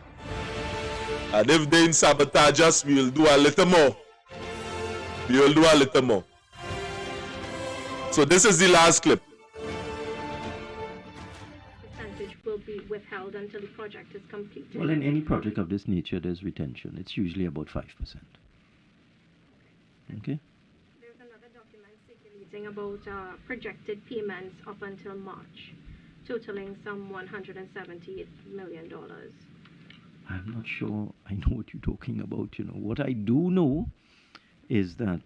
and if they sabotage us, we will do a little more. So this is the last clip. Percentage will be withheld until the project is completed. Well, in any project of this nature, there's retention. It's usually about 5%. Okay? There's another document circulating about projected payments up until March, totaling some $178 million. I'm not sure I know what you're talking about. What I do know is that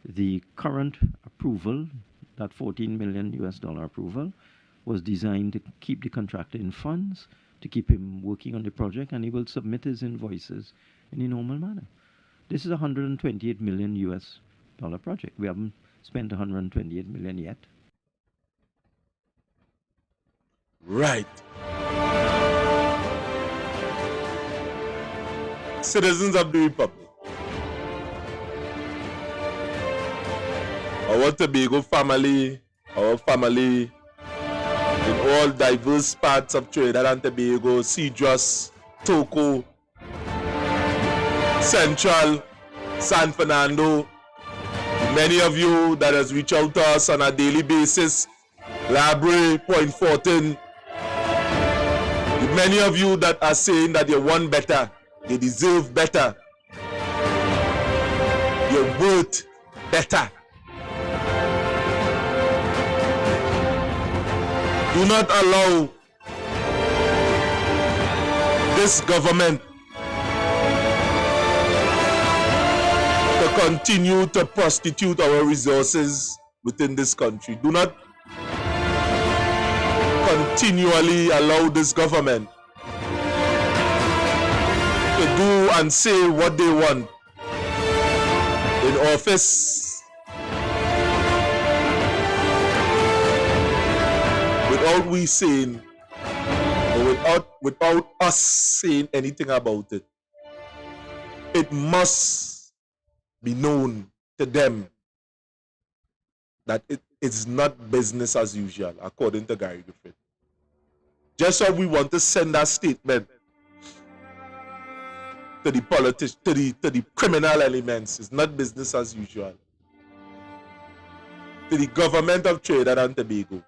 the current approval, that $14 million approval, was designed to keep the contractor in funds, to keep him working on the project, and he will submit his invoices in a normal manner. This is a $128 million project. We haven't spent $128 million yet. Right. Citizens of the Republic, our Tobago family, our family in all diverse parts of Trinidad and Tobago, Cedros, Toco, Central, San Fernando, many of you that has reached out to us on a daily basis, Labre, Point Fortin, many of you that are saying that you want better, you deserve better, you're worth better. Do not allow this government to continue to prostitute our resources within this country. Do not continually allow this government to do and say what they want in office without we saying, or without us saying anything about it. It must be known to them that it is not business as usual, according to Gary Griffith. Just so we want to send that statement to the politicians, to the criminal elements. It's not business as usual. To the government of Trinidad and Tobago.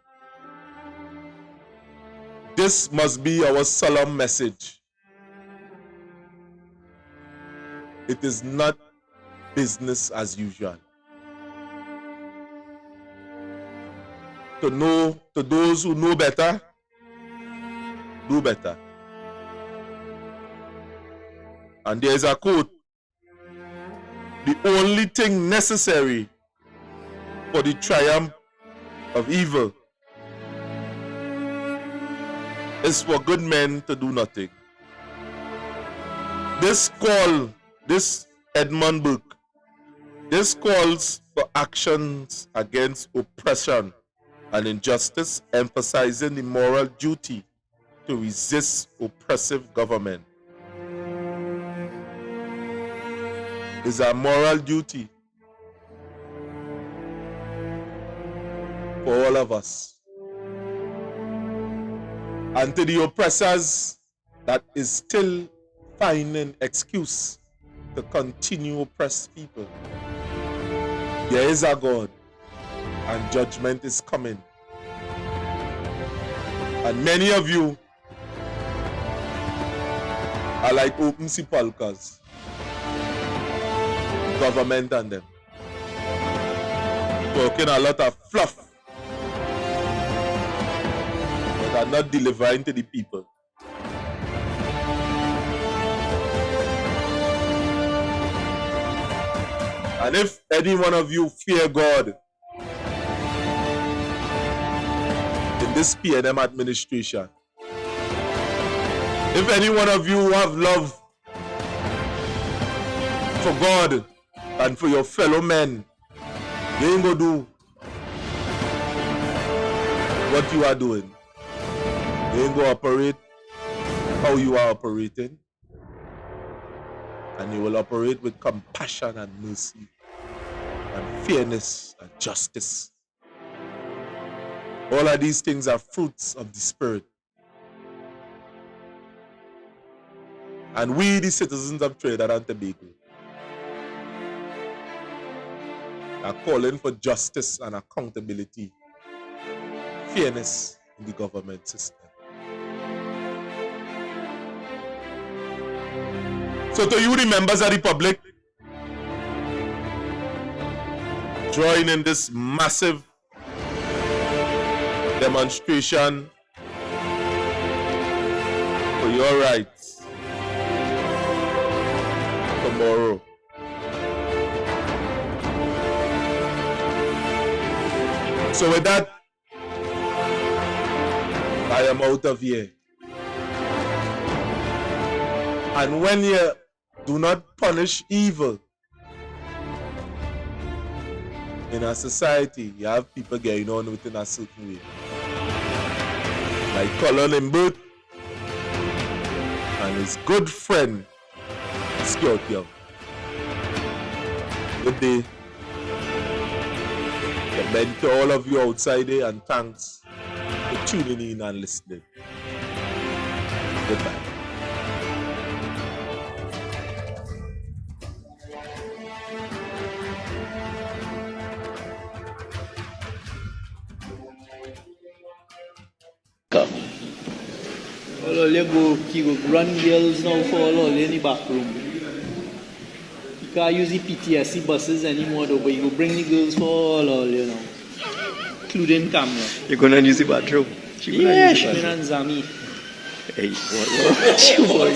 This must be our solemn message. It is not business as usual. To those who know better, do better. And there is a quote: the only thing necessary for the triumph of evil is for good men to do nothing. This Edmund Burke, this calls for actions against oppression and injustice, emphasizing the moral duty to resist oppressive government. It's a moral duty for all of us. And to the oppressors that is still finding excuse to continue oppress people, there is a God and judgment is coming. And many of you are like open sepulchres, government and them, talking a lot of fluff but are not delivering to the people. And if any one of you fear God in this PNM administration, if any one of you have love for God and for your fellow men, you ain't gonna do what you are doing. You ain't gonna operate how you are operating. And you will operate with compassion and mercy and fairness and justice. All of these things are fruits of the Spirit. And we, the citizens of Trinidad and Tobago, are calling for justice and accountability, fairness in the government system. So to you, the members of the public, join in this massive demonstration for your rights tomorrow. So with that, I am out of here. And when you do not punish evil in a society, you have people getting on within a certain way. Like Colm Imbert and his good friend, Socioeconomic. Good day. Commend to all of you outside there, and thanks for tuning in and listening. Goodbye. You go run girls now for all in the back room. You can't use the PTSD buses anymore though, but you go bring the girls for all, you know. Including camera. You're gonna use the bathroom. Yeah, Shmin and Zami. Hey, what you, boy?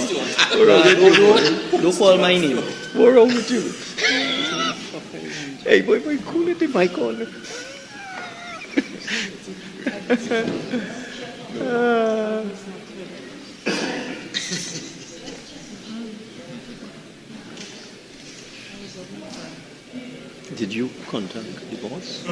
Don't call my name. What wrong with you? Hey, boy, cool it in my corner. Did you contact the boss?